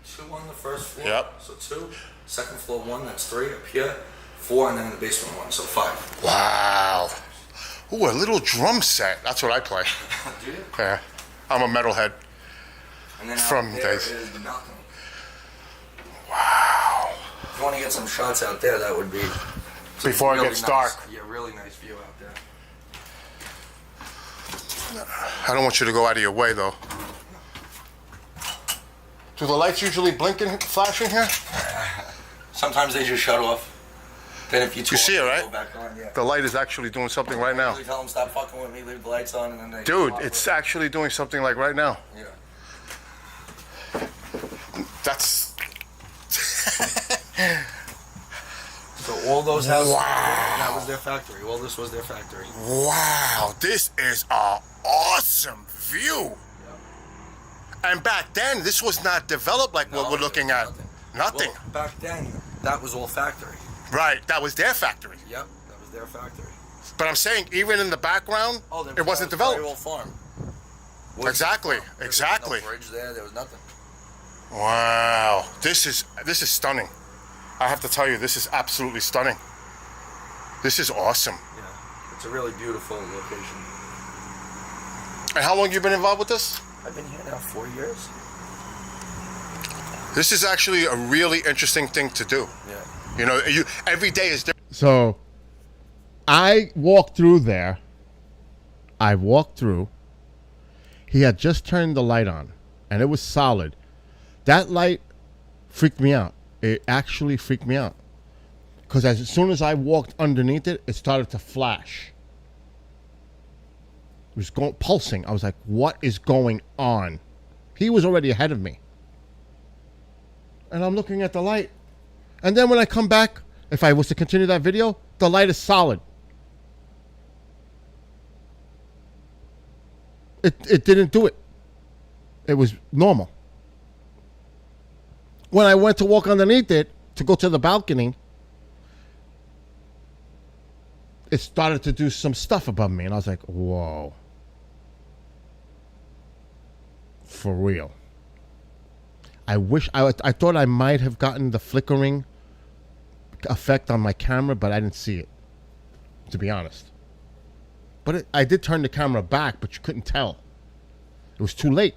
S5: 2 on the first floor.
S1: Yep.
S5: So 2. Second floor 1. That's 3 up here. 4, and then in the basement 1. So 5.
S1: Wow. Ooh, a little drum set. That's what I play.
S5: Do you?
S1: Yeah. I'm a metalhead.
S5: And then
S1: From
S5: out there
S1: days.
S5: is the balcony.
S1: Wow.
S5: If you want to get some shots out there, that would be
S1: Before it gets dark.
S5: Yeah, really nice view out there.
S1: I don't want you to go out of your way, though. Do the lights usually blink and flashing here?
S5: Sometimes they just shut off. Then if you
S1: You see it, right?
S5: go back on, yeah.
S1: The light is actually doing something right now.
S5: You tell them stop fucking with me, leave the lights on, and then they.
S1: Dude, it's actually doing something like right now.
S5: Yeah.
S1: That's...
S5: So all those houses,
S1: Wow.
S5: that was their factory. All this was their factory.
S1: Wow, this is an awesome view. And back then, this was not developed like what
S5: No,
S1: we're looking at. Nothing.
S5: Well, back then, that was all factory.
S1: Right, that was their factory.
S5: Yep, that was their factory.
S1: But I'm saying, even in the background, it wasn't developed.
S5: Old farm.
S1: Exactly,
S5: There was
S1: exactly.
S5: no bridge there. There was nothing.
S1: Wow, this is stunning. I have to tell you, this is absolutely stunning. This is awesome.
S5: Yeah, it's a really beautiful location.
S1: And how long you been involved with this?
S5: I've been here now 4 years.
S1: This is actually a really interesting thing to do.
S5: Yeah.
S1: You know, every day is different. So, I walked through there. I walked through. He had just turned the light on, and it was solid. That light freaked me out. It actually freaked me out. Because as soon as I walked underneath it, it started to flash. It was pulsing. I was like, what is going on? He was already ahead of me. And I'm looking at the light. And then when I come back, if I was to continue that video, the light is solid. It didn't do it. It was normal. When I went to walk underneath it, to go to the balcony, it started to do some stuff above me. And I was like, whoa. For real. I wish I thought I might have gotten the flickering effect on my camera, but I didn't see it, to be honest. But I did turn the camera back, but you couldn't tell. It was too late.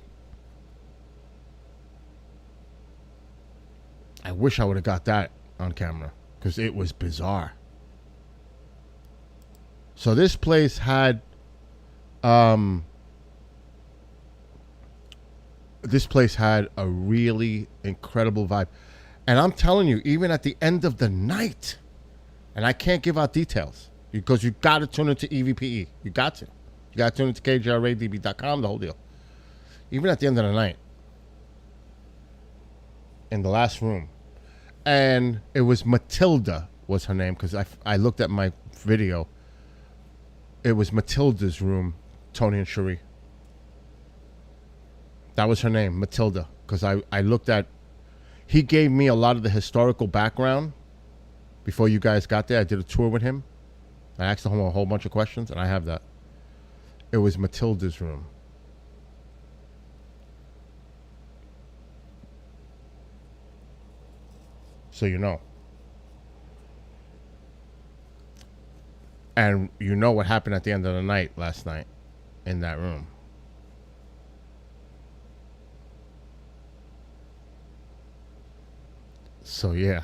S1: I wish I would have got that on camera because it was bizarre. So this place had a really incredible vibe. And I'm telling you, even at the end of the night, and I can't give out details because you got to tune into EVPE. You got to. You got to tune into KJRADB.com, the whole deal. Even at the end of the night, in the last room, and it was Matilda was her name because I looked at my video. It was Matilda's room, Tony and Cherie. That was her name, Matilda, because I looked at, he gave me a lot of the historical background before you guys got there. I did a tour with him. I asked him a whole bunch of questions, and I have that. It was Matilda's room. So you know. And you know what happened at the end of the night last night in that room. So yeah,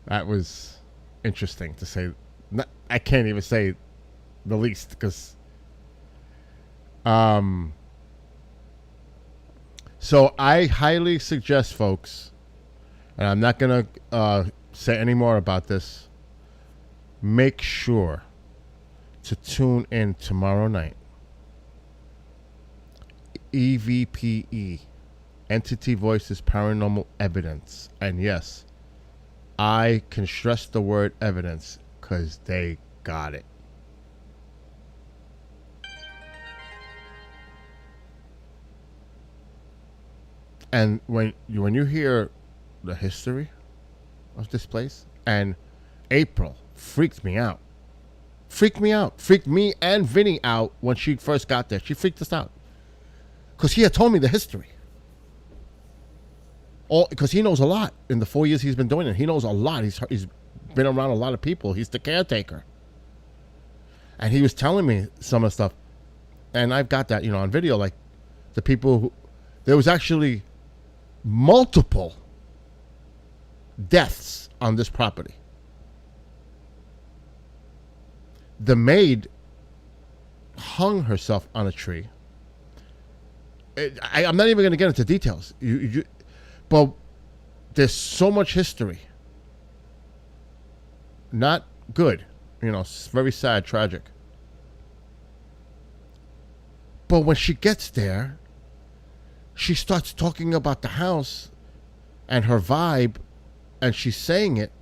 S1: that was interesting to say. I can't even say the least because so I highly suggest, folks, and I'm not gonna say any more about this, make sure to tune in tomorrow night. EVPE, Entity Voices Paranormal Evidence. And yes, I can stress the word evidence because they got it. And when you hear the history of this place, and April freaked me out. Freaked me out. Freaked me and Vinny out when she first got there. She freaked us out. Because he had told me the history. Because he knows a lot. In the 4 years he's been doing it, he knows a lot. He's been around a lot of people. He's the caretaker. And he was telling me some of the stuff. And I've got that, on video. Like, the people who... There was actually multiple deaths on this property. The maid hung herself on a tree. I'm not even going to get into details. But there's so much history Not good. Very sad, tragic. But when she gets there, she starts talking about the house and her vibe, and she's saying it.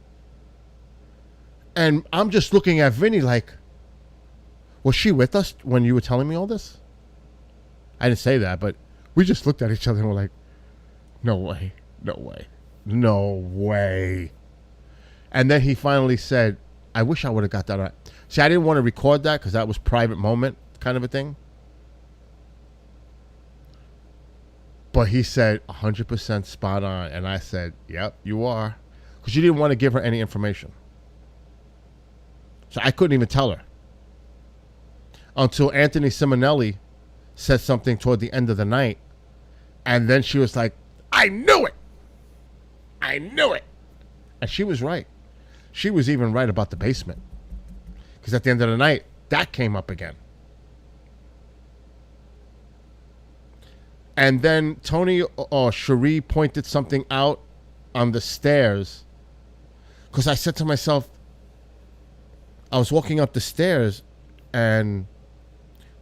S1: And I'm just looking at Vinny like, was she with us when you were telling me all this? I didn't say that, but we just looked at each other and we're like, no way, no way, no way. And then he finally said, I wish I would have got that right. See, I didn't want to record that because that was private moment kind of a thing. But he said 100% spot on. And I said, yep, you are. Because you didn't want to give her any information. So I couldn't even tell her. Until Anthony Simonelli said something toward the end of the night. And then she was like, I knew it. I knew it. And she was right. She was even right about the basement. Because at the end of the night, that came up again. And then Tony or Cherie pointed something out on the stairs. Because I said to myself, I was walking up the stairs and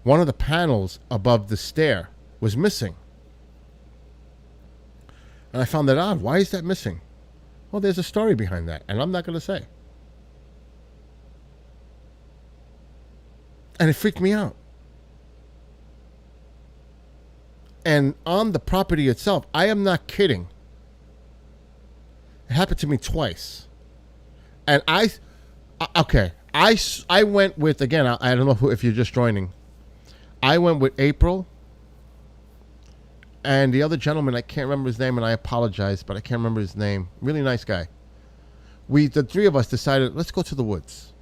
S1: one of the panels above the stair was missing. And I found that odd. Why is that missing? Well, there's a story behind that, and I'm not going to say. And it freaked me out. And on the property itself, I am not kidding. It happened to me twice. And I went with, again, I don't know if you're just joining. I went with April and the other gentleman, I can't remember his name, and I apologize, but I can't remember his name. Really nice guy. The three of us decided, let's go to the woods.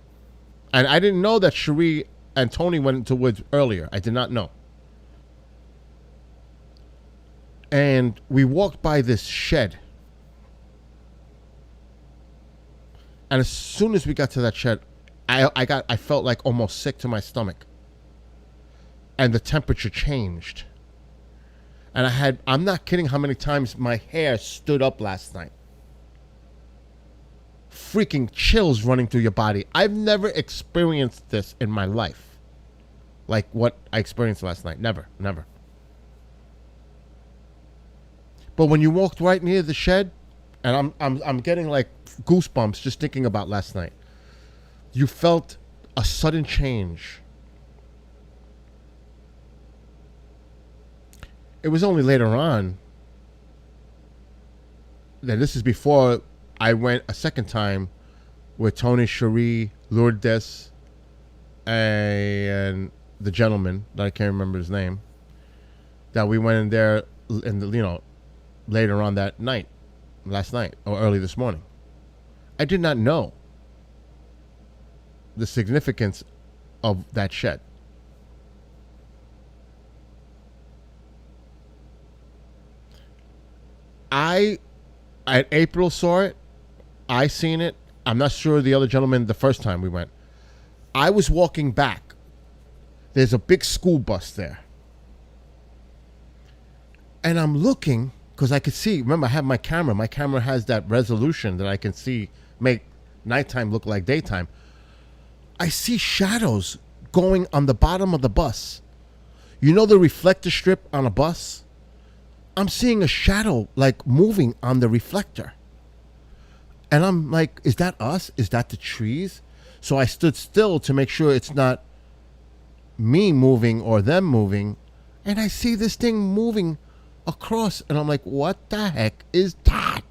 S1: And I didn't know that Cherie and Tony went into the woods earlier. I did not know. And we walked by this shed. And as soon as we got to that shed, I felt like almost sick to my stomach. And the temperature changed. And I'm not kidding how many times my hair stood up last night. Freaking chills running through your body. I've never experienced this in my life. Like what I experienced last night. Never, never. But when you walked right near the shed, and I'm getting like goosebumps just thinking about last night. You felt a sudden change. It was only later on. Then this is before I went a second time with Tony, Cherie, Lourdes, and the gentleman that I can't remember his name. That we went in there, later on that night, last night or early this morning. I did not know the significance of that shed. April saw it. I seen it. I'm not sure the other gentleman the first time we went. I was walking back. There's a big school bus there. And I'm looking, because I could see, remember I have my camera. My camera has that resolution that I can see, make nighttime look like daytime. I see shadows going on the bottom of the bus. You know the reflector strip on a bus? I'm seeing a shadow like moving on the reflector. And I'm like, is that us? Is that the trees? So I stood still to make sure it's not me moving or them moving. And I see this thing moving across. And I'm like, what the heck is that?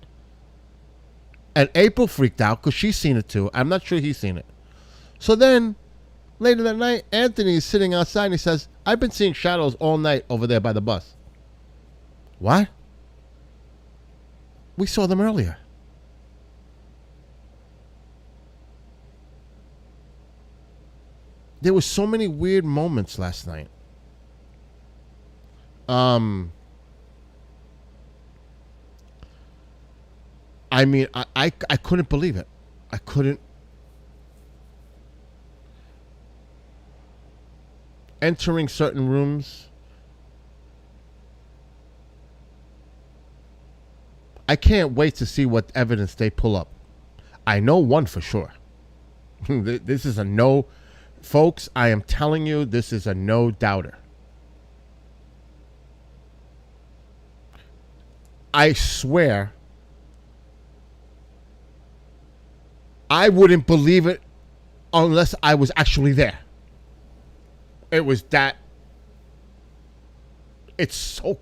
S1: And April freaked out because she's seen it too. I'm not sure he's seen it. So then later that night, Anthony is sitting outside and he says, I've been seeing shadows all night over there by the bus. What? We saw them earlier. There were so many weird moments last night. I mean, I couldn't believe it. I couldn't. Entering certain rooms. I can't wait to see what evidence they pull up. I know one for sure. This is a no, folks. I am telling you, this is a no doubter. I swear, I wouldn't believe it unless I was actually there. It was that. It's so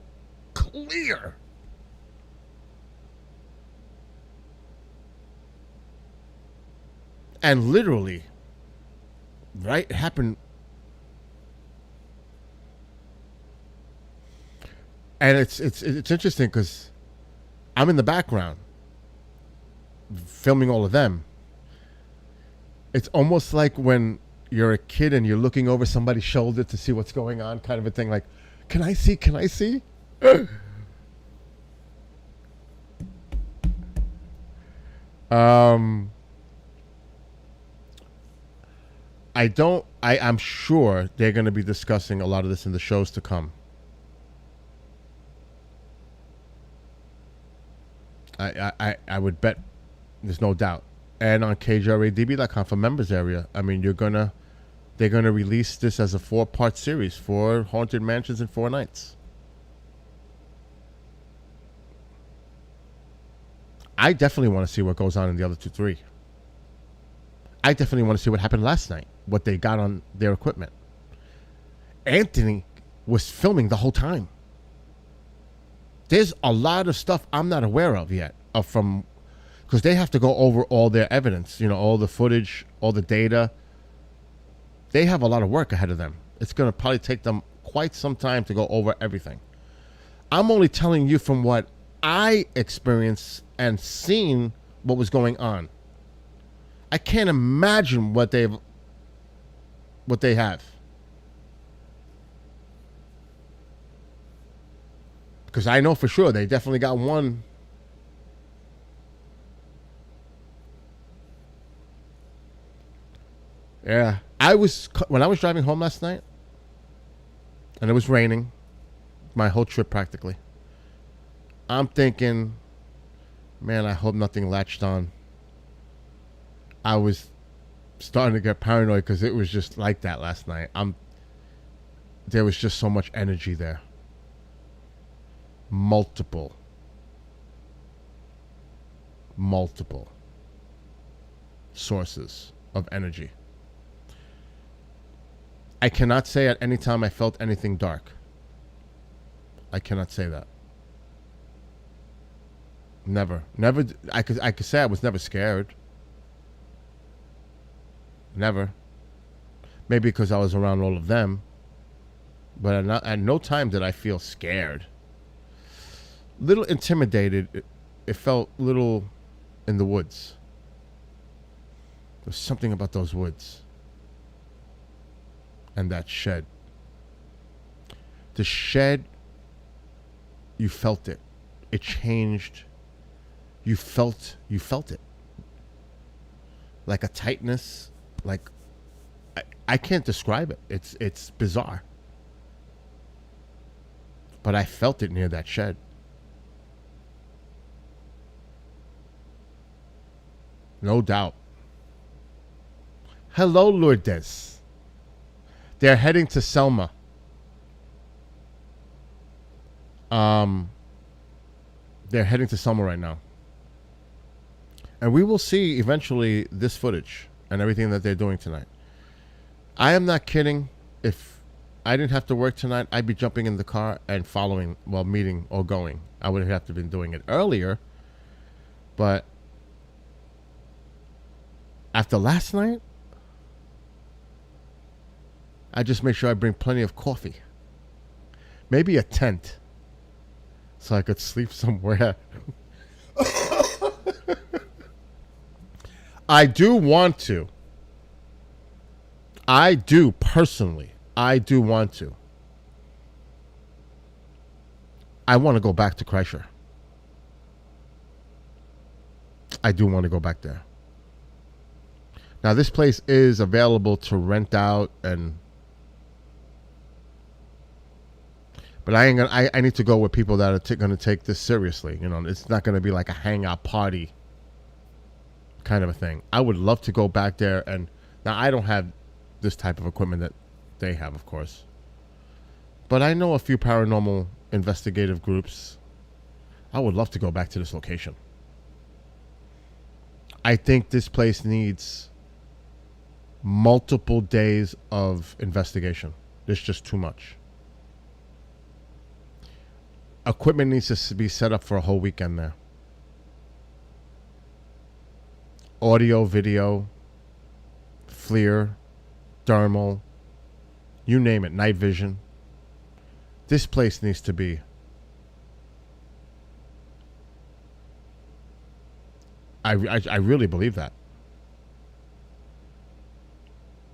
S1: clear. And literally, right? It happened. And it's interesting because I'm in the background filming all of them. It's almost like when you're a kid and you're looking over somebody's shoulder to see what's going on, kind of a thing. Like, can I see? Can I see? I'm sure they're going to be discussing a lot of this in the shows to come. I would bet there's no doubt. And on KJRADB.com for members area, I mean, they're gonna release this as a 4-part series, 4 haunted mansions in 4 nights. I definitely want to see what goes on in the other 2-3. I definitely want to see what happened last night, what they got on their equipment. Anthony was filming the whole time. There's a lot of stuff I'm not aware of yet, because they have to go over all their evidence, all the footage, all the data. They have a lot of work ahead of them. It's going to probably take them quite some time to go over everything. I'm only telling you from what I experienced and seen what was going on. I can't imagine what they have. Because I know for sure they definitely got one. Yeah. When I was driving home last night, and it was raining, my whole trip practically, I'm thinking, man, I hope nothing latched on. I was starting to get paranoid because it was just like that last night. There was just so much energy there. Multiple sources of energy. I cannot say at any time I felt anything dark. I cannot say that. Never. I could say I was never scared. Never. Maybe because I was around all of them. But at no time did I feel scared. Little intimidated. It felt little in the woods. There's something about those woods. And that shed. The shed, you felt it. It changed. You felt it. Like a tightness. Like, I can't describe it. It's bizarre. But I felt it near that shed. No doubt. Hello, Lourdes. They're heading to Selma. They're heading to Selma right now. And we will see eventually this footage and everything that they're doing tonight. I am not kidding. If I didn't have to work tonight, I'd be jumping in the car and following while meeting or going. I would have to been doing it earlier. But after last night, I just make sure I bring plenty of coffee. Maybe a tent. So I could sleep somewhere. I do want to. I do personally. I do want to. I want to go back to Kreischer. I do want to go back there. Now this place is available to rent out, but I need to go with people that are going to take this seriously. It's not going to be like a hangout party kind of a thing. I would love to go back there, and now I don't have this type of equipment that they have, of course. But I know a few paranormal investigative groups. I would love to go back to this location. I think this place needs multiple days of investigation. There's just too much. Equipment needs to be set up for a whole weekend there. Audio, video, FLIR, thermal, you name it, night vision. This place needs to be. I really believe that.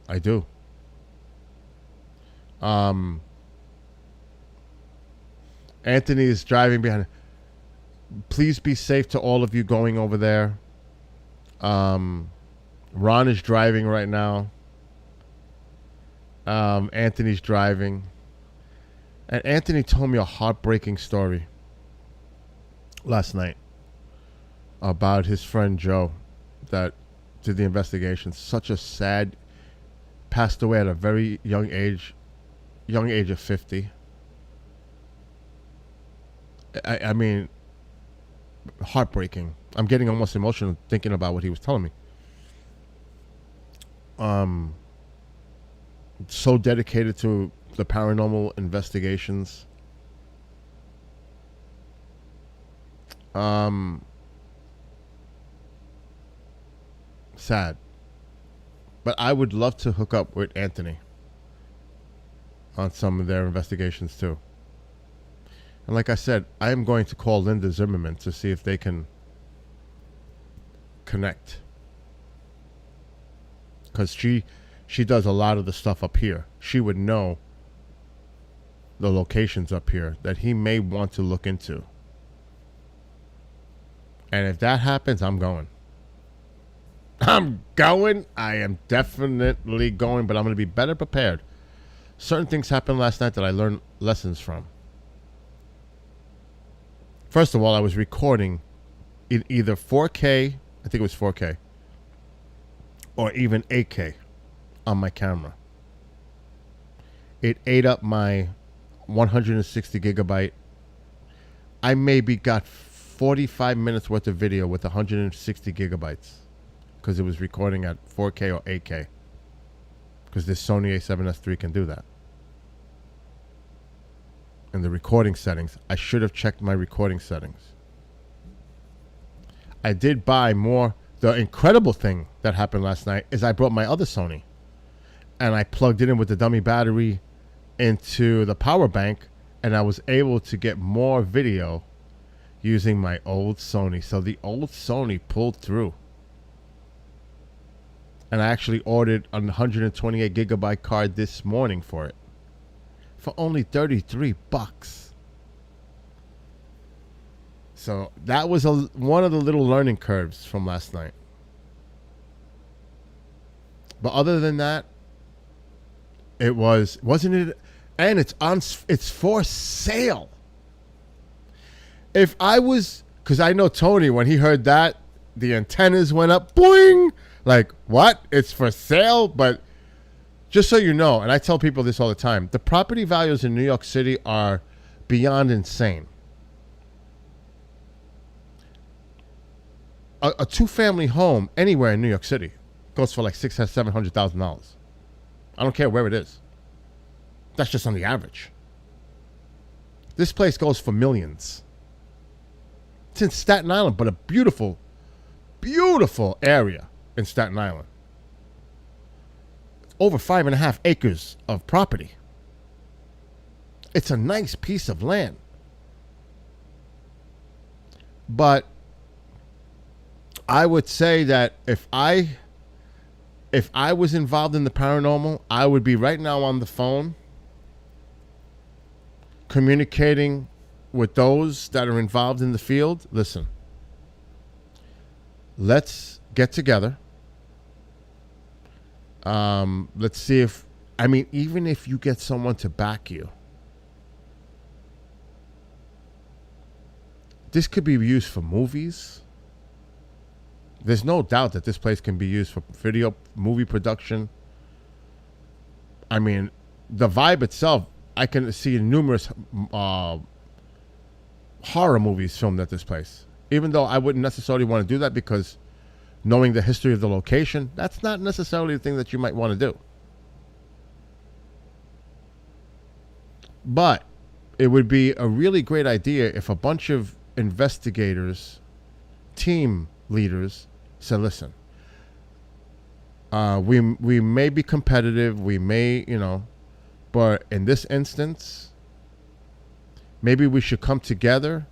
S1: I do. Anthony is driving behind. Please be safe to all of you going over there. Ron is driving right now. Anthony's driving. And Anthony told me a heartbreaking story last night about his friend Joe that did the investigation. Such a sad, passed away at a very young age of 50. I mean, heartbreaking. I'm getting almost emotional thinking about what he was telling me. So dedicated to the paranormal investigations. Sad. But I would love to hook up with Anthony on some of their investigations too. And like I said, I am going to call Linda Zimmerman to see if they can connect. Because she does a lot of the stuff up here. She would know the locations up here that he may want to look into. And if that happens, I'm going. I'm going. I am definitely going, but I'm going to be better prepared. Certain things happened last night that I learned lessons from. First of all, I was recording in either 4K, I think it was 4K, or even 8K on my camera. It ate up my 160 gigabyte. I maybe got 45 minutes worth of video with 160 gigabytes because it was recording at 4K or 8K. Because this Sony a7S III can do that. In the recording settings, I should have checked my recording settings. I did buy more. The incredible thing that happened last night is I brought my other Sony and I plugged it in with the dummy battery into the power bank, and I was able to get more video using my old Sony. So the old Sony pulled through. And I actually ordered a 128 gigabyte card this morning for it. For only $33. So that was one of the little learning curves from last night. But other than that, wasn't it? And it's for sale. If I was, because I know Tony, when he heard that, the antennas went up, boing! Like, what? It's for sale? But just so you know, and I tell people this all the time, the property values in New York City are beyond insane. A two-family home anywhere in New York City goes for like $600,000-$700,000. I don't care where it is. That's just on the average. This place goes for millions. It's in Staten Island, but a beautiful, beautiful area in Staten Island. Over 5.5 acres of property. It's a nice piece of land. But I would say that if I was involved in the paranormal, I would be right now on the phone communicating with those that are involved in the field. Listen, let's get together. Let's see if, even if you get someone to back you, this could be used for movies. There's no doubt that this place can be used for video, movie production. I mean, the vibe itself, I can see numerous horror movies filmed at this place. Even though I wouldn't necessarily want to do that because knowing the history of the location, that's not necessarily the thing that you might want to do. But it would be a really great idea if a bunch of investigators, team leaders, said, listen, we may be competitive, we may, but in this instance, maybe we should come together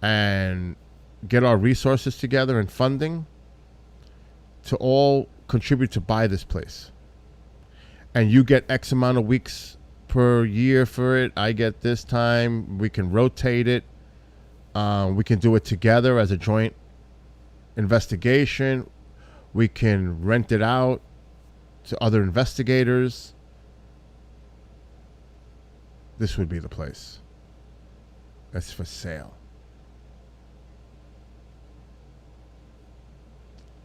S1: and get our resources together and funding to all contribute to buy this place. And you get X amount of weeks per year for it. I get this time. We can rotate it. We can do it together as a joint investigation. We can rent it out to other investigators. This would be the place. That's for sale.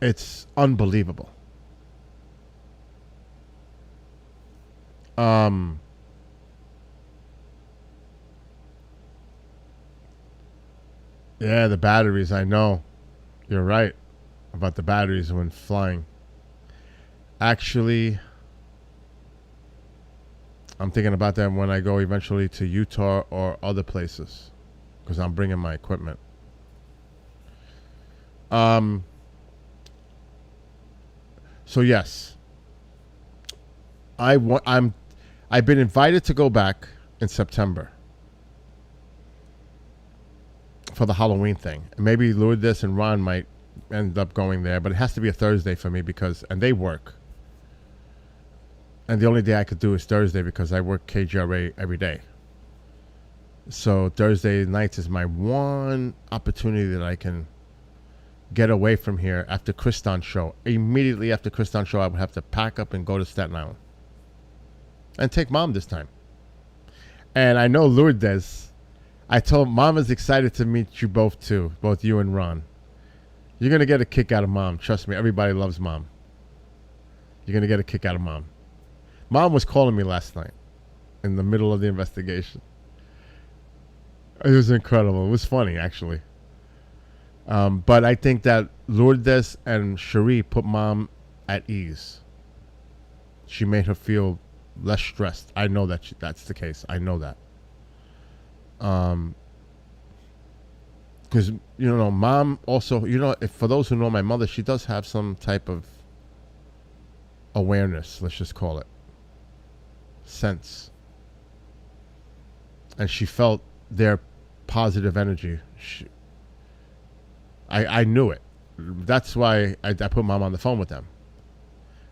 S1: It's unbelievable. Yeah, the batteries, I know. You're right about the batteries when flying. Actually, I'm thinking about that when I go eventually to Utah or other places because I'm bringing my equipment. So yes, I've been invited to go back in September for the Halloween thing. And maybe Lourdes and Ron might end up going there, but it has to be a Thursday for me and they work. And the only day I could do is Thursday because I work KGRA every day. So Thursday nights is my one opportunity that I can get away from here after Kriston's show. Immediately after Kriston's show, I would have to pack up and go to Staten Island. And take Mom this time. And I know Lourdes. I told Mom is excited to meet you both too. Both you and Ron. You're going to get a kick out of Mom. Trust me, everybody loves Mom. You're going to get a kick out of Mom. Mom was calling me last night in the middle of the investigation. It was incredible. It was funny, actually. But I think that Lourdes and Cherie put Mom at ease. She made her feel less stressed. I know that that's the case. I know that. Because, Mom also, if for those who know my mother, she does have some type of awareness, let's just call it. Sense. And she felt their positive energy. I knew it. That's why I put Mom on the phone with them.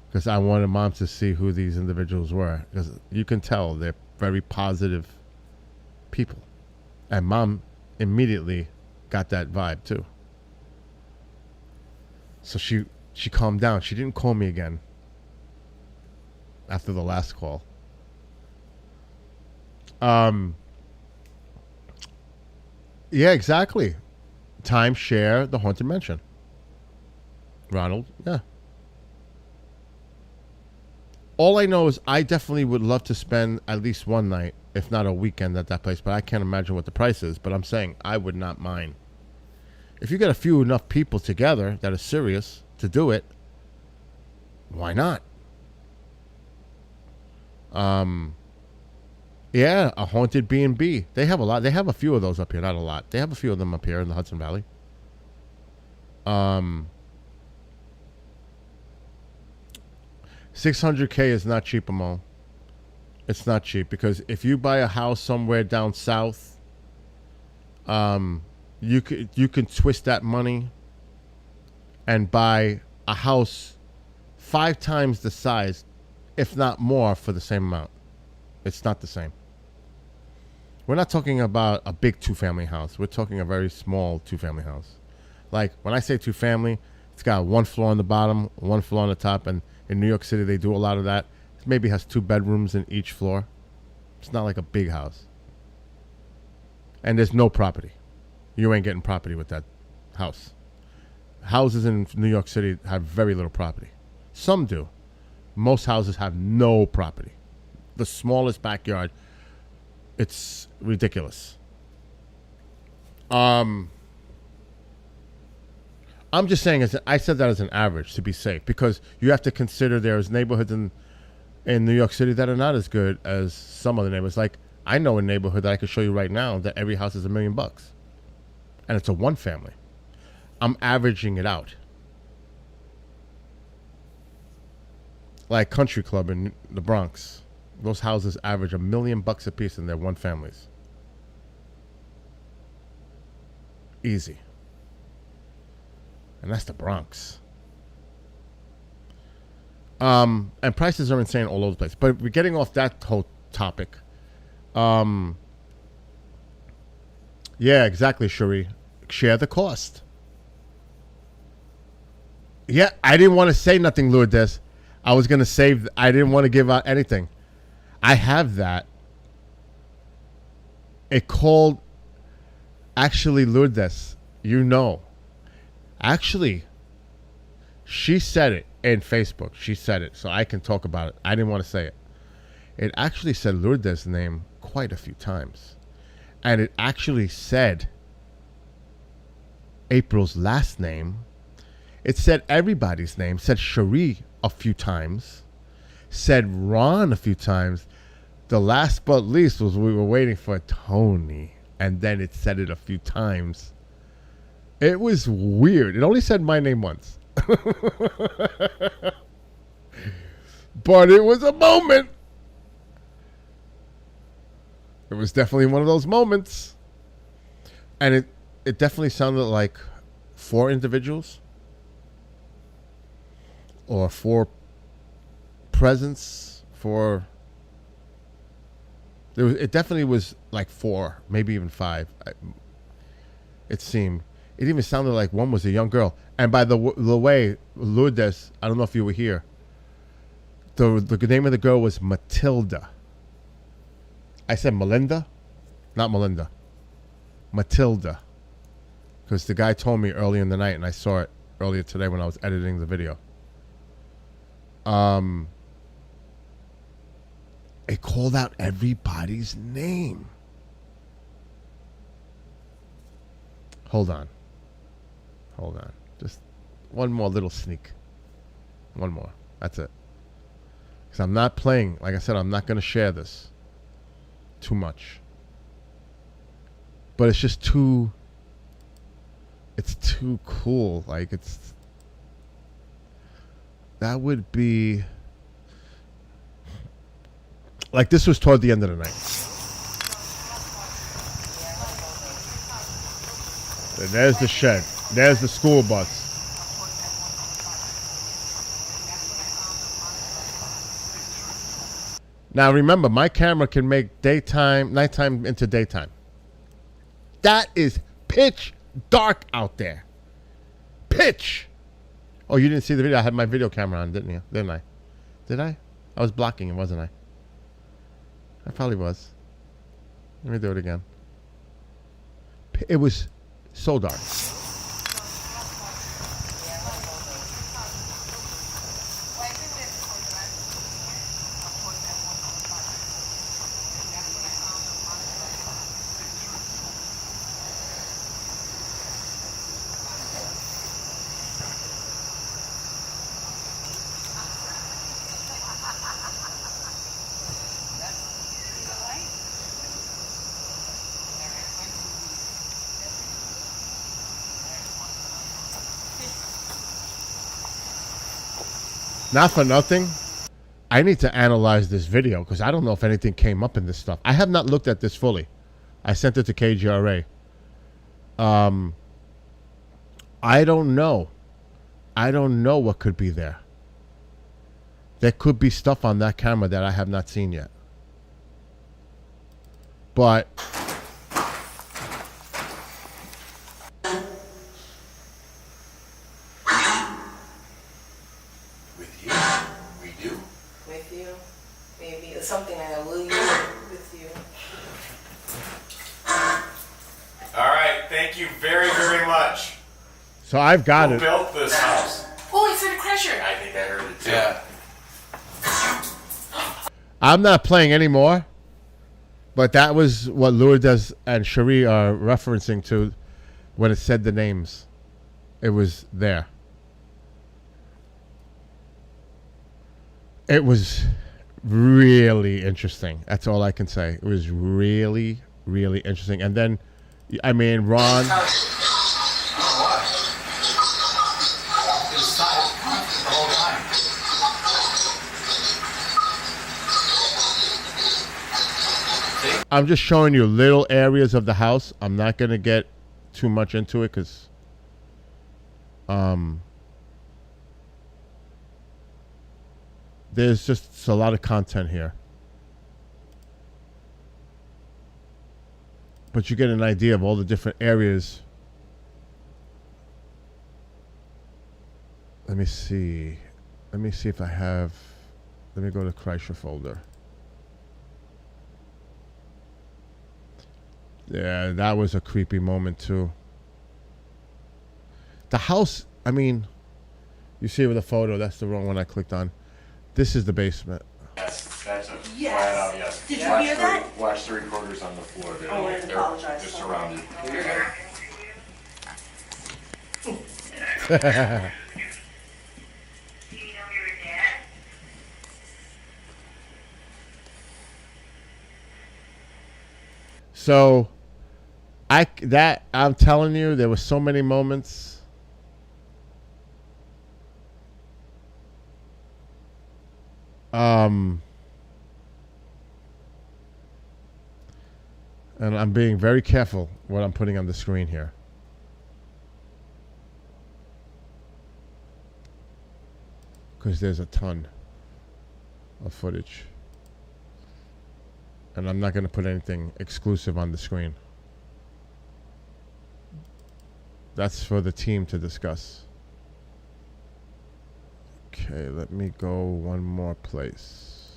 S1: Because I wanted Mom to see who these individuals were. Because you can tell they're very positive people. And Mom immediately got that vibe too. So she calmed down. She didn't call me again after the last call. Yeah, exactly. Timeshare the Haunted Mansion. Ronald, yeah. All I know is I definitely would love to spend at least one night, if not a weekend, at that place. But I can't imagine what the price is. But I'm saying I would not mind. If you get a few enough people together that are serious to do it, why not? Yeah, a haunted B&B. They have a lot. They have a few of those up here. Not a lot. They have a few of them up here in the Hudson Valley. $600K is not cheap, Amo. It's not cheap because if you buy a house somewhere down south, you can twist that money and buy a house 5 times the size, if not more, for the same amount. It's not the same. We're not talking about a big 2-family house. We're talking a very small 2-family house. Like, when I say 2-family, it's got 1 floor on the bottom, 1 floor on the top, and in New York City, they do a lot of that. It maybe has 2 bedrooms in each floor. It's not like a big house. And there's no property. You ain't getting property with that house. houses in New York City have very little property. Some do. Most houses have no property. The smallest backyard, it's ridiculous. I'm just saying, I said that as an average to be safe, because you have to consider there's neighborhoods in New York City that are not as good as some other neighborhoods. Like, I know a neighborhood that I can show you right now that every house is $1 million, and it's a one family. I'm averaging it out. Like Country Club in the Bronx, those houses average $1 million a piece, and they're one families. Easy. And that's the Bronx. And prices are insane all over the place. But we're getting off that whole topic. Yeah, exactly, Cherie. Share the cost. Yeah, I didn't want to say nothing, Lourdes. I was going to save. I didn't want to give out anything. I have that. It called, actually, Lourdes, you know. Actually, she said it in Facebook. She said it, so I can talk about it. I didn't want to say it. It actually said Lourdes' name quite a few times. And it actually said April's last name. It said everybody's name. Said Cherie a few times. Said Ron a few times. The last but least was we were waiting for Tony. And then it said it a few times. It was weird. It only said my name once. But it was a moment. It was definitely one of those moments. And it definitely sounded like 4 individuals. Or 4 presents. It definitely was like 4, maybe even 5. It seemed. It even sounded like one was a young girl. And by the way, Lourdes, I don't know if you were here. The name of the girl was Matilda. I said Melinda, not Melinda. Matilda. Because the guy told me earlier in the night, and I saw it earlier today when I was editing the video. It called out everybody's name. Hold on. Just one more little sneak. One more. That's it. Because I'm not playing. Like I said, I'm not going to share this too much. But it's just too... It's too cool. Like, it's... That would be... Like, this was toward the end of the night. And there's the shed. There's the school bus. Now remember, my camera can make nighttime into daytime. That is pitch dark out there. Pitch. Oh, you didn't see the video? I had my video camera on, didn't you? Didn't I? Did I? I was blocking it, wasn't I? I probably was. Let me do it again. It was so dark. Not for nothing, I need to analyze this video because I don't know if anything came up in this stuff. I have not looked at this fully. I sent it to KGRA. I don't know. I don't know what could be there. There could be stuff on that camera that I have not seen yet. But...
S6: Something I will use with you.
S3: All right, thank you very, very much.
S1: So I've got
S3: Who
S1: it.
S3: built this house?
S7: Oh, it's in a crusher.
S3: I think I heard it too.
S5: Yeah.
S1: I'm not playing anymore, but that was what Lourdes and Cherie are referencing to when it said the names. It was there. It was really interesting. That's all I can say. It was really, really interesting. And then, I mean, Ron. I'm just showing you little areas of the house. I'm not going to get too much into it because there's just a lot of content here. But you get an idea of all the different areas. Let me see. Let me see if I have... Let me go to Kreischer folder. Yeah, that was a creepy moment too. The house, I mean, you see with the photo, that's the wrong one I clicked on. This is the basement.
S3: Yes, that's a
S7: Yes.
S3: flat out yes.
S7: Did you
S3: Watch
S7: hear
S3: the-
S7: that?
S3: Watch the recorders on the floor.
S7: Oh, I
S3: They're
S7: apologize.
S3: just surrounded.
S1: So, I'm telling you, there were so many moments. And I'm being very careful what I'm putting on the screen here. Because there's a ton of footage. And I'm not going to put anything exclusive on the screen. That's for the team to discuss. Okay, let me go one more place.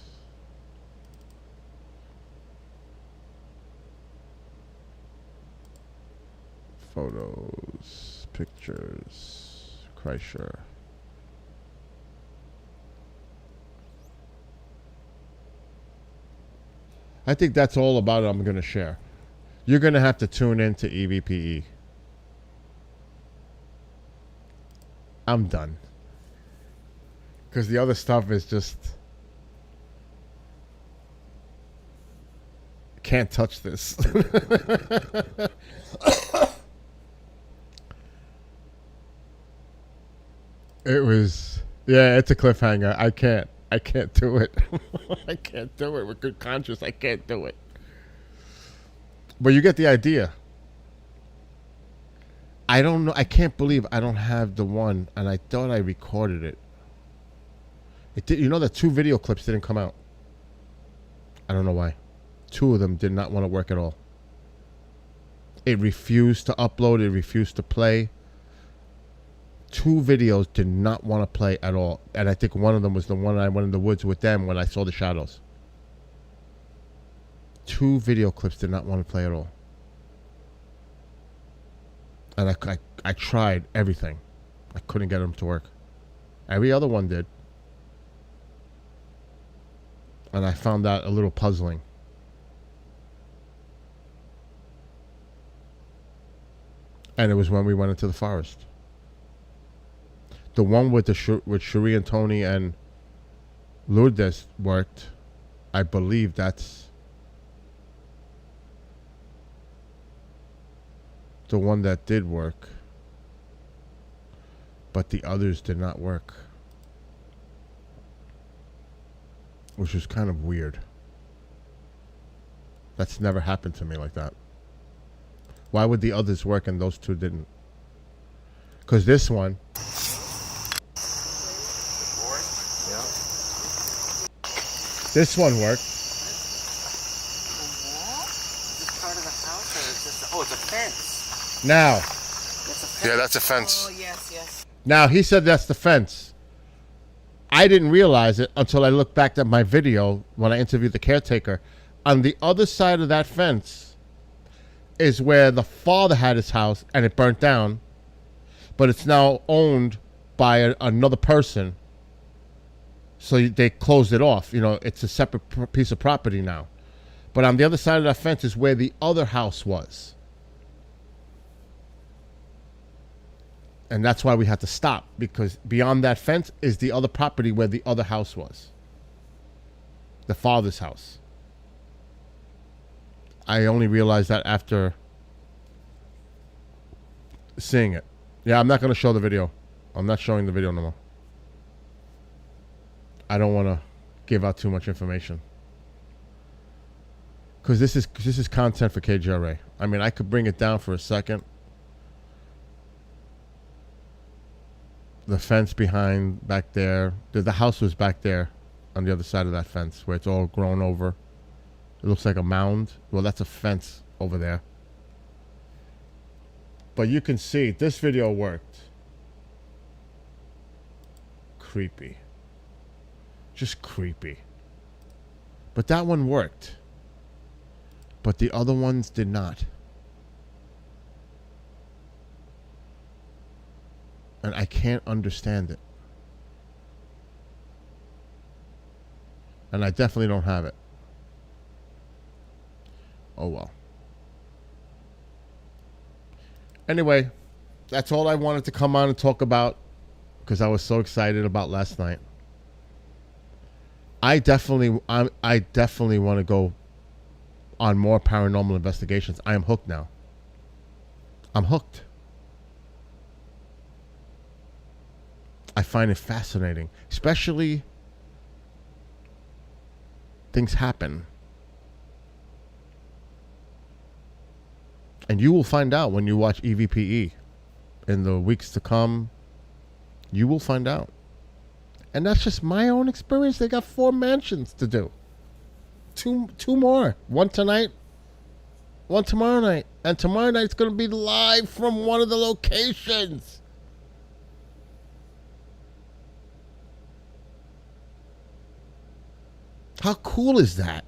S1: Photos, pictures, Kreischer. I think that's all about it I'm going to share. You're going to have to tune in to EVPE. I'm done. Because the other stuff is just... Can't touch this. It was... Yeah, it's a cliffhanger. I can't do it. I can't do it with good conscience. I can't do it. But you get the idea. I don't know. I can't believe I don't have the one, and I thought I recorded it. It did. You know that 2 video clips didn't come out. I don't know why. 2 of them did not want to work at all. It refused to upload. It refused to play. 2 videos did not want to play at all. And I think one of them was the one I went in the woods with them when I saw the shadows. 2 video clips did not want to play at all. And I tried everything. I couldn't get them to work. Every other one did. And I found that a little puzzling. And it was when we went into the forest. The one with with Cherie and Tony and Lourdes worked. I believe that's the one that did work. But the others did not work. Which was kind of weird. That's never happened to me like that. Why would the others work and those 2 didn't? Because this one... This one worked.
S6: Is this part of the house or is this? Oh, it's a fence.
S1: Now.
S6: That's a fence.
S1: Yeah, that's a fence.
S6: Oh, yes, yes.
S1: Now, he said that's the fence. I didn't realize it until I looked back at my video when I interviewed the caretaker. On the other side of that fence is where the father had his house and it burnt down. but it's now owned by another person. So they closed it off. You know, it's a separate piece of property now. But on the other side of that fence is where the other house was. And that's why we had to stop, because beyond that fence is the other property where the other house was. The father's house. I only realized that after seeing it. Yeah, I'm not going to show the video. I'm not showing the video no more. I don't want to give out too much information. Because this is content for KGRA. I mean, I could bring it down for a second. The fence behind back there. The house was back there on the other side of that fence where it's all grown over. It looks like a mound. Well, that's a fence over there. But you can see this video worked. Creepy. Just creepy. But that one worked. But the other ones did not. And I can't understand it. And I definitely don't have it. Oh well. Anyway, that's all I wanted to come on and talk about, because I was so excited about last night. I definitely want to go on more paranormal investigations. I am hooked now. I'm hooked. I find it fascinating, especially things happen. And you will find out when you watch EVPE in the weeks to come. You will find out. And that's just my own experience. They got 4 mansions to do. Two more. One tonight, one tomorrow night. And tomorrow night it's going to be live from one of the locations. How cool is that?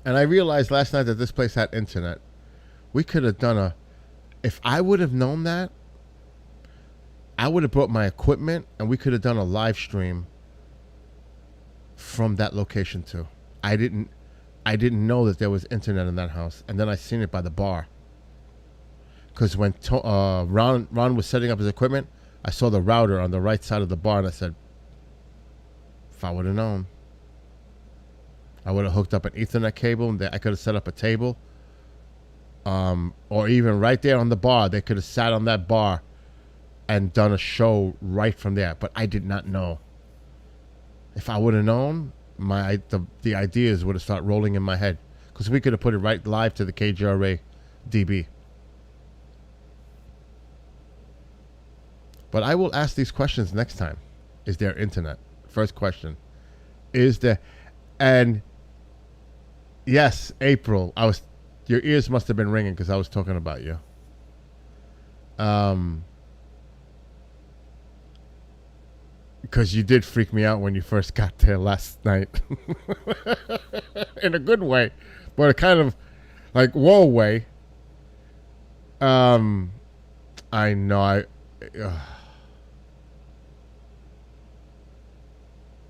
S1: And I realized last night that this place had internet. We could have done if I would have known that, I would have brought my equipment and we could have done a live stream from that location too. I didn't know that there was internet in that house. And then I seen it by the bar. Because when Ron was setting up his equipment, I saw the router on the right side of the bar, and I said, if I would have known, I would have hooked up an Ethernet cable, and I could have set up a table. Or even right there on the bar, they could have sat on that bar and done a show right from there. But I did not know. If I would have known, the ideas would have started rolling in my head. Because we could have put it right live to the KGRA DB. But I will ask these questions next time. Is there internet? First question. Is there... And... Yes, April. Your ears must have been ringing because I was talking about you. Because you did freak me out when you first got there last night. In a good way. But a kind of... Like, whoa way. I know,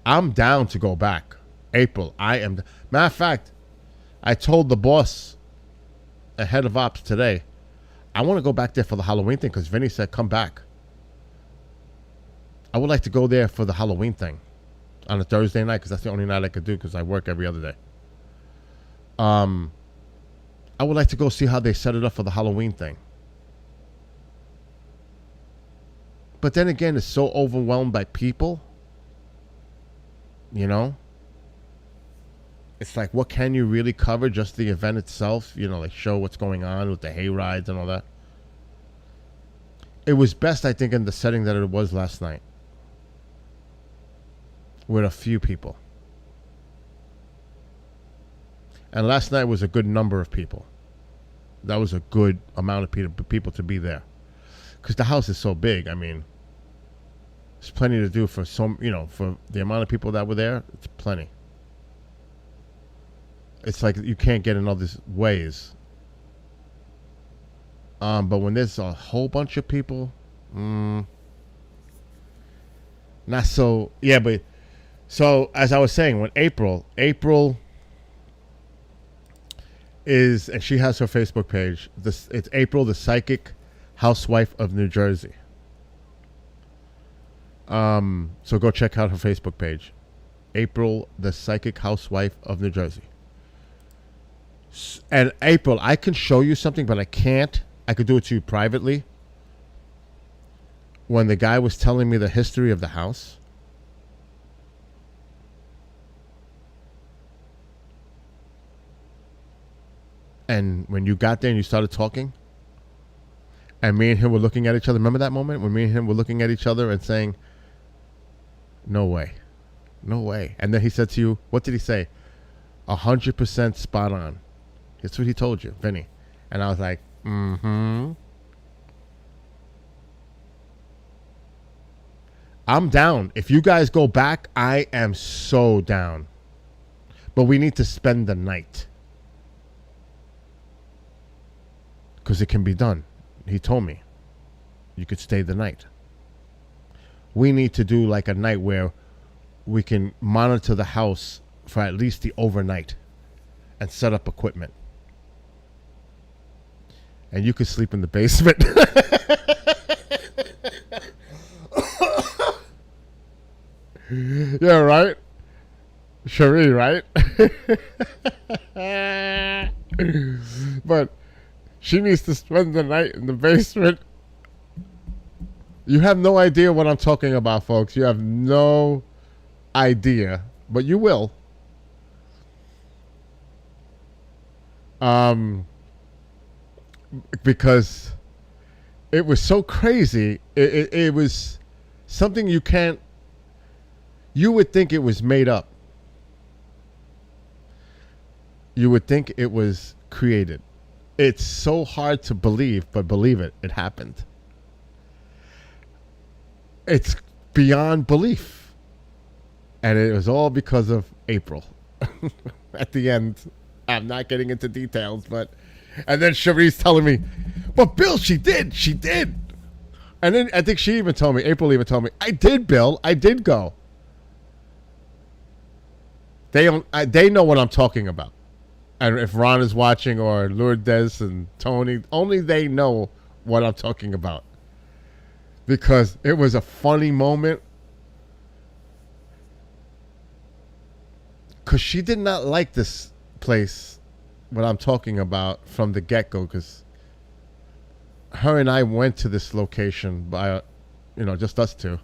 S1: I'm down to go back. April, I am. Matter of fact, I told the boss, the head of ops today, I want to go back there for the Halloween thing because Vinny said, come back. I would like to go there for the Halloween thing on a Thursday night because that's the only night I could do because I work every other day. I would like to go see how they set it up for the Halloween thing. But then again, it's so overwhelmed by people. You know? It's like, what can you really cover? Just the event itself? You know, like show what's going on with the hay rides and all that. It was best, I think, in the setting that it was last night. With a few people. And last night was a good number of people. That was a good amount of people to be there. Because the house is so big. I mean, there's plenty to do for for the amount of people that were there. It's plenty. It's like you can't get in other ways. But when there's a whole bunch of people, not so. Yeah, but so as I was saying, when April is, and she has her Facebook page. It's April, the psychic housewife of New Jersey. So go check out her Facebook page, April, the psychic housewife of New Jersey. And April, I can show you something, but I can't. I could do it to you privately. When the guy was telling me the history of the house, and when you got there and you started talking, and me and him were looking at each other. Remember that moment when me and him were looking at each other and saying, "No way, no way." And then he said to you, "What did he say?" 100% spot on. That's what he told you, Vinny. And I was like, mm-hmm. I'm down. If you guys go back, I am so down. But we need to spend the night. Because it can be done. He told me. You could stay the night. We need to do like a night where we can monitor the house for at least the overnight and set up equipment. And you could sleep in the basement. Yeah, right? Cherie, right? But she needs to spend the night in the basement. You have no idea what I'm talking about, folks. You have no idea, but you will. Because it was so crazy. It was something you would think it was made up. You would think it was created. It's so hard to believe, but believe it. It happened. It's beyond belief. And it was all because of April. At the end, I'm not getting into details, but... And then Cherie's telling me, "But Bill, she did. And then I think April even told me, "I did, Bill. I did go." They know what I'm talking about. And if Ron is watching, or Lourdes and Tony, only they know what I'm talking about. Because it was a funny moment. Because she did not like this place, what I'm talking about, from the get-go. Because her and I went to this location by, just us two.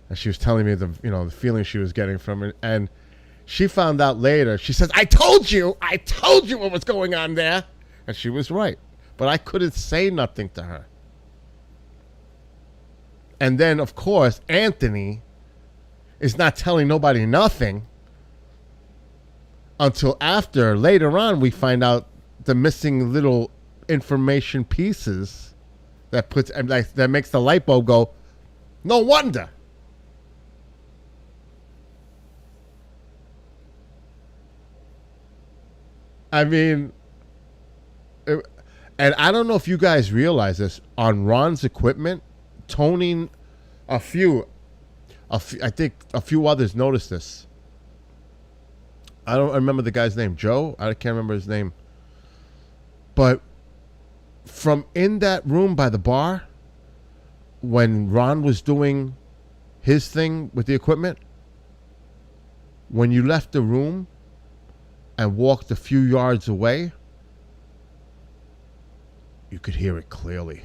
S1: And she was telling me the feeling she was getting from it. And she found out later. She says, I told you what was going on there. And she was right. But I couldn't say nothing to her. And then, of course, Anthony is not telling nobody nothing until after. Later on, we find out the missing little information pieces that makes the light bulb go, no wonder. I mean, and I don't know if you guys realize this, on Ron's equipment, Tony, I think a few others noticed this. I don't remember the guy's name. Joe? I can't remember his name. But from in that room by the bar, when Ron was doing his thing with the equipment, when you left the room and walked a few yards away, you could hear it clearly.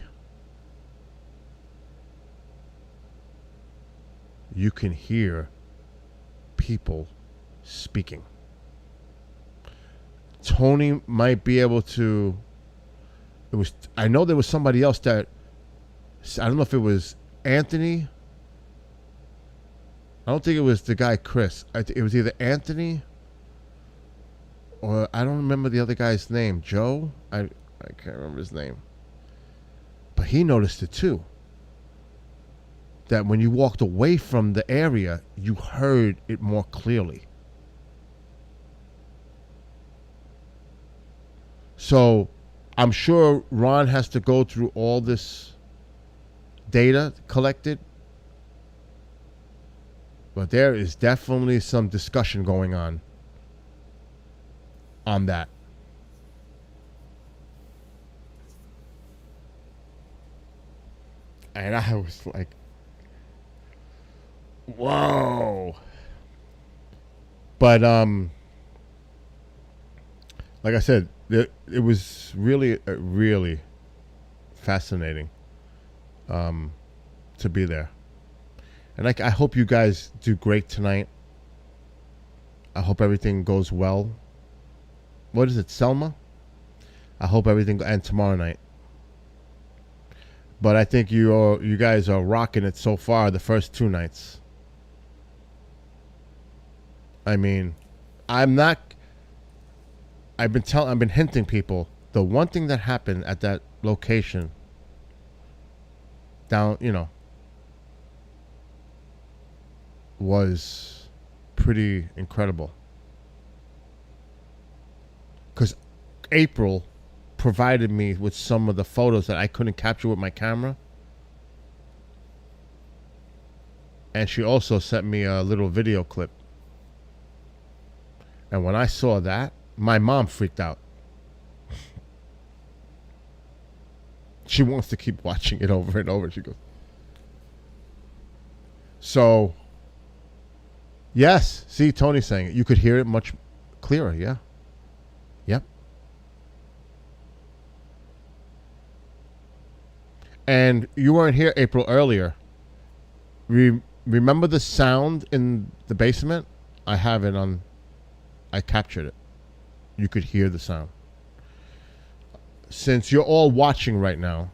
S1: You can hear people speaking. Tony might be able to. I know there was somebody else that, I don't know if it was Anthony. I don't think it was the guy Chris. It was either Anthony or I don't remember the other guy's name. Joe? I can't remember his name. But he noticed it too. That when you walked away from the area, you heard it more clearly. So I'm sure Ron has to go through all this data collected. But there is definitely some discussion going on that. And I was like, whoa. But like I said, it was really really fascinating to be there. And I hope you guys do great tonight. I hope everything goes well. What is it, Selma? I hope everything, and tomorrow night. But I think you guys are rocking it so far the first 2 nights. I mean, I've been hinting people, the one thing that happened at that location down, was pretty incredible. Because April provided me with some of the photos that I couldn't capture with my camera. And she also sent me a little video clip. And when I saw that, my mom freaked out. She wants to keep watching it over and over. She goes. So, yes. See, Tony's saying it. You could hear it much clearer. Yeah. Yep. And you weren't here, April, earlier. Remember the sound in the basement? I have it on. I captured it. You could hear the sound. Since you're all watching right now,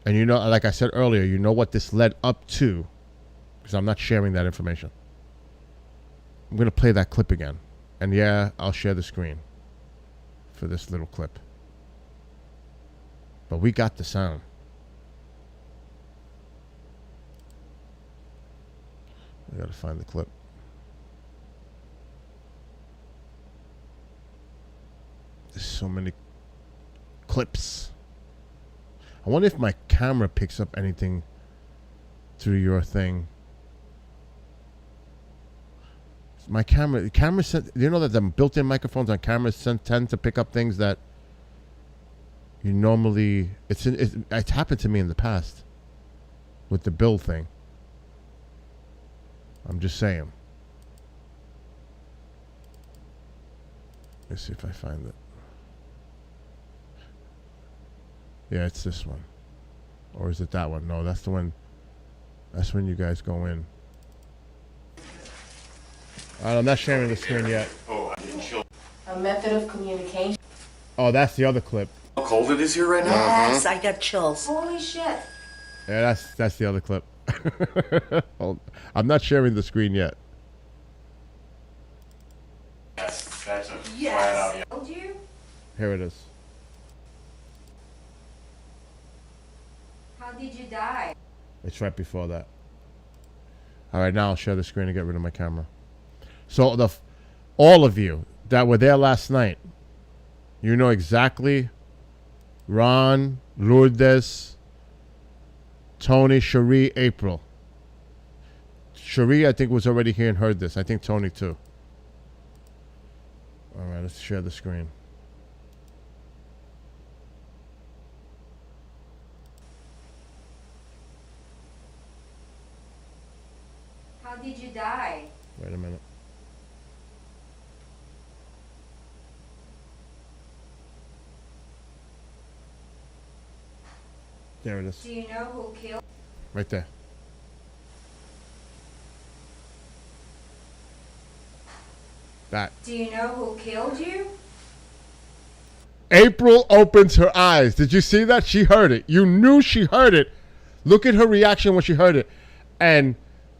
S1: and you know, like I said earlier, you know what this led up to, because I'm not sharing that information. I'm going to play that clip again. And yeah, I'll share the screen for this little clip. But we got the sound. I got to find the clip. There's so many clips. I wonder if my camera picks up anything through your thing. My camera, you know that the built-in microphones on cameras tend to pick up things that you normally, it's happened to me in the past with the build thing. I'm just saying. Let's see if I find it. Yeah, it's this one. Or is it that one? No, that's the one. That's when you guys go in. I'm not sharing the screen yet.
S7: A method of communication.
S1: Oh, that's the other clip.
S8: How cold it is here right now?
S7: Yes, I got chills.
S4: Holy shit.
S1: Yeah, that's the other clip. I'm not sharing the screen yet.
S3: That's a
S7: Yes.
S3: flat out. Yeah.
S4: Told you?
S1: Here it is.
S4: How did you die?
S1: It's right before that. All right, now I'll share the screen and get rid of my camera. So all of you that were there last night, you know exactly. Ron, Lourdes, Tony, Cherie, April. Cherie, I think, was already here and heard this. I think Tony too. All right, let's share the screen.
S4: How did you die?
S1: Wait a minute. There it is.
S4: Do you know who killed?
S1: Right there. That.
S4: Do you know who killed you?
S1: April opens her eyes. Did you see that? She heard it. You knew she heard it. Look at her reaction when she heard it. And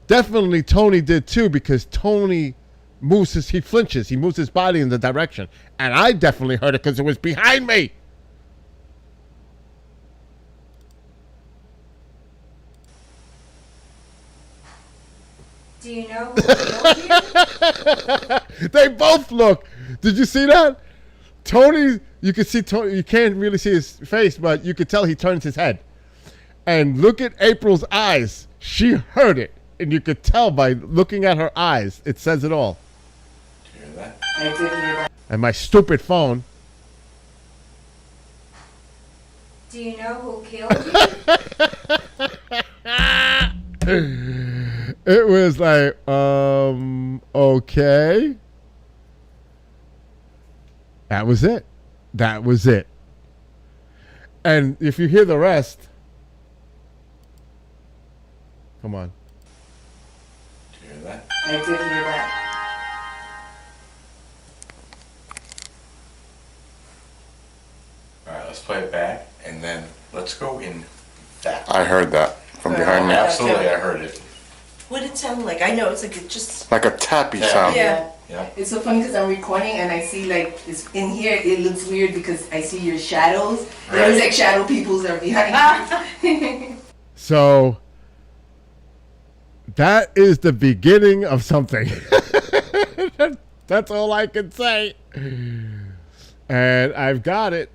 S1: definitely Tony did too, because Tony he flinches. He moves his body in the direction. And I definitely heard it because it was behind me.
S4: Do you know who killed you?
S1: They both look. Did you see that? Tony, you can see Tony. You can't really see his face, but you could tell he turns his head. And look at April's eyes. She heard it, and you could tell by looking at her eyes. It says it all.
S3: Do you hear that?
S7: I did hear that.
S1: And my stupid phone.
S4: Do you know who killed you?
S1: It was like, okay. That was it. That was it. And if you hear the rest, come on.
S3: Do you hear that?
S7: I did hear that.
S3: All right, let's play it back, and then let's go in that.
S8: I heard that from behind me.
S3: Absolutely, I heard it.
S7: What did it sound like? I know it's like it just.
S8: Like a tappy
S3: Yeah.
S8: sound.
S7: Yeah.
S3: Yeah.
S7: It's so funny because I'm recording and I see like it's in here. It looks weird because I see your shadows. There's like shadow peoples are behind you.
S1: So that is the beginning of something. That's all I can say. And I've got it.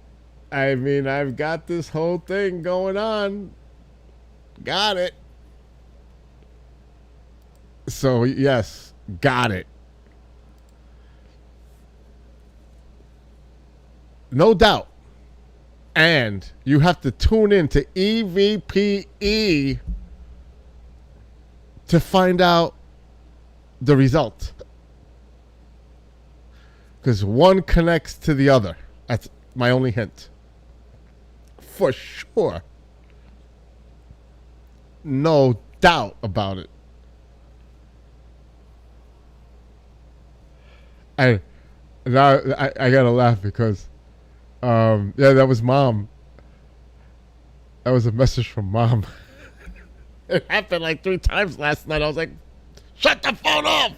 S1: I mean, I've got this whole thing going on. Got it. So, yes, got it. No doubt. And you have to tune in to EVPE to find out the result. Because one connects to the other. That's my only hint. For sure. No doubt about it. And now I gotta laugh because, yeah, that was Mom. That was a message from Mom. It happened like 3 times last night. I was like, shut the phone off.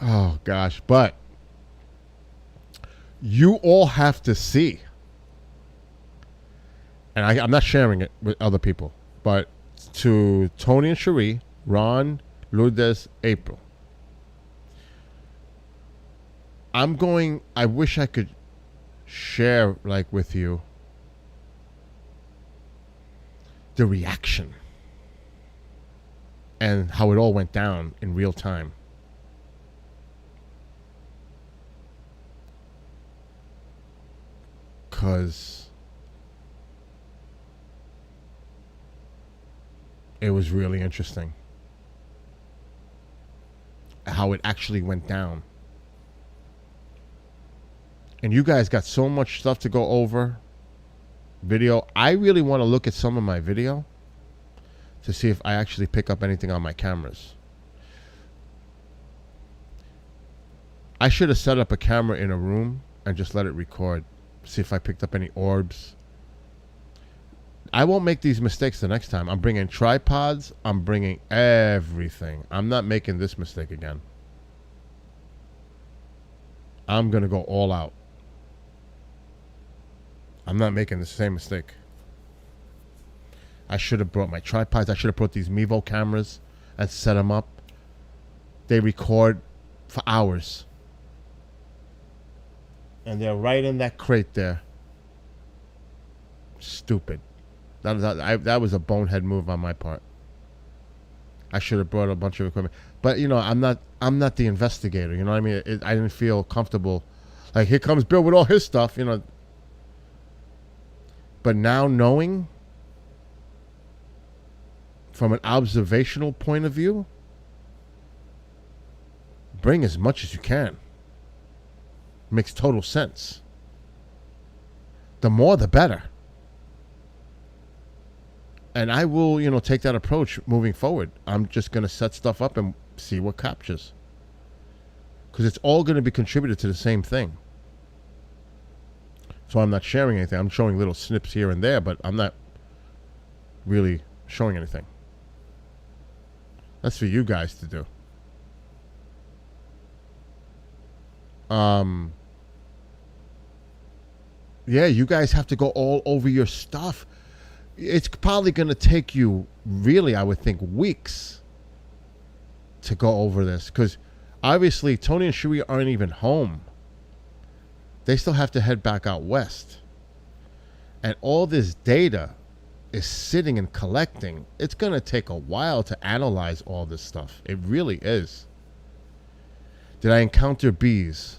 S1: Oh, gosh. But you all have to see. And I'm not sharing it with other people. But to Tony and Cherie, Ron, Lourdes, April. I wish I could share like with you the reaction and how it all went down in real time. Because it was really interesting how it actually went down. And you guys got so much stuff to go over. Video. I really want to look at some of my video to see if I actually pick up anything on my cameras. I should have set up a camera in a room and just let it record. See if I picked up any orbs. I won't make these mistakes the next time. I'm bringing tripods. I'm bringing everything. I'm not making this mistake again. I'm going to go all out. I'm not making the same mistake. I should have brought my tripods. I should have brought these Mevo cameras and set them up. They record for hours. And they're right in that crate there. Stupid. That was a bonehead move on my part. I should have brought a bunch of equipment. But, you know, I'm not the investigator. You know what I mean? I didn't feel comfortable. Like, here comes Bill with all his stuff, you know. But now knowing from an observational point of view, bring as much as you can. Makes total sense. The more, the better. And I will, you know, take that approach moving forward. I'm just going to set stuff up and see what captures. Because it's all going to be contributed to the same thing. So I'm not sharing anything. I'm showing little snips here and there, but I'm not really showing anything. That's for you guys to do. Yeah, you guys have to go all over your stuff. It's probably going to take you, really, I would think, weeks to go over this. Because Obviously, Tony and Sheree aren't even home. They still have to head back out west. And all this data is sitting and collecting. It's going to take a while to analyze all this stuff. It really is. Did I encounter bees?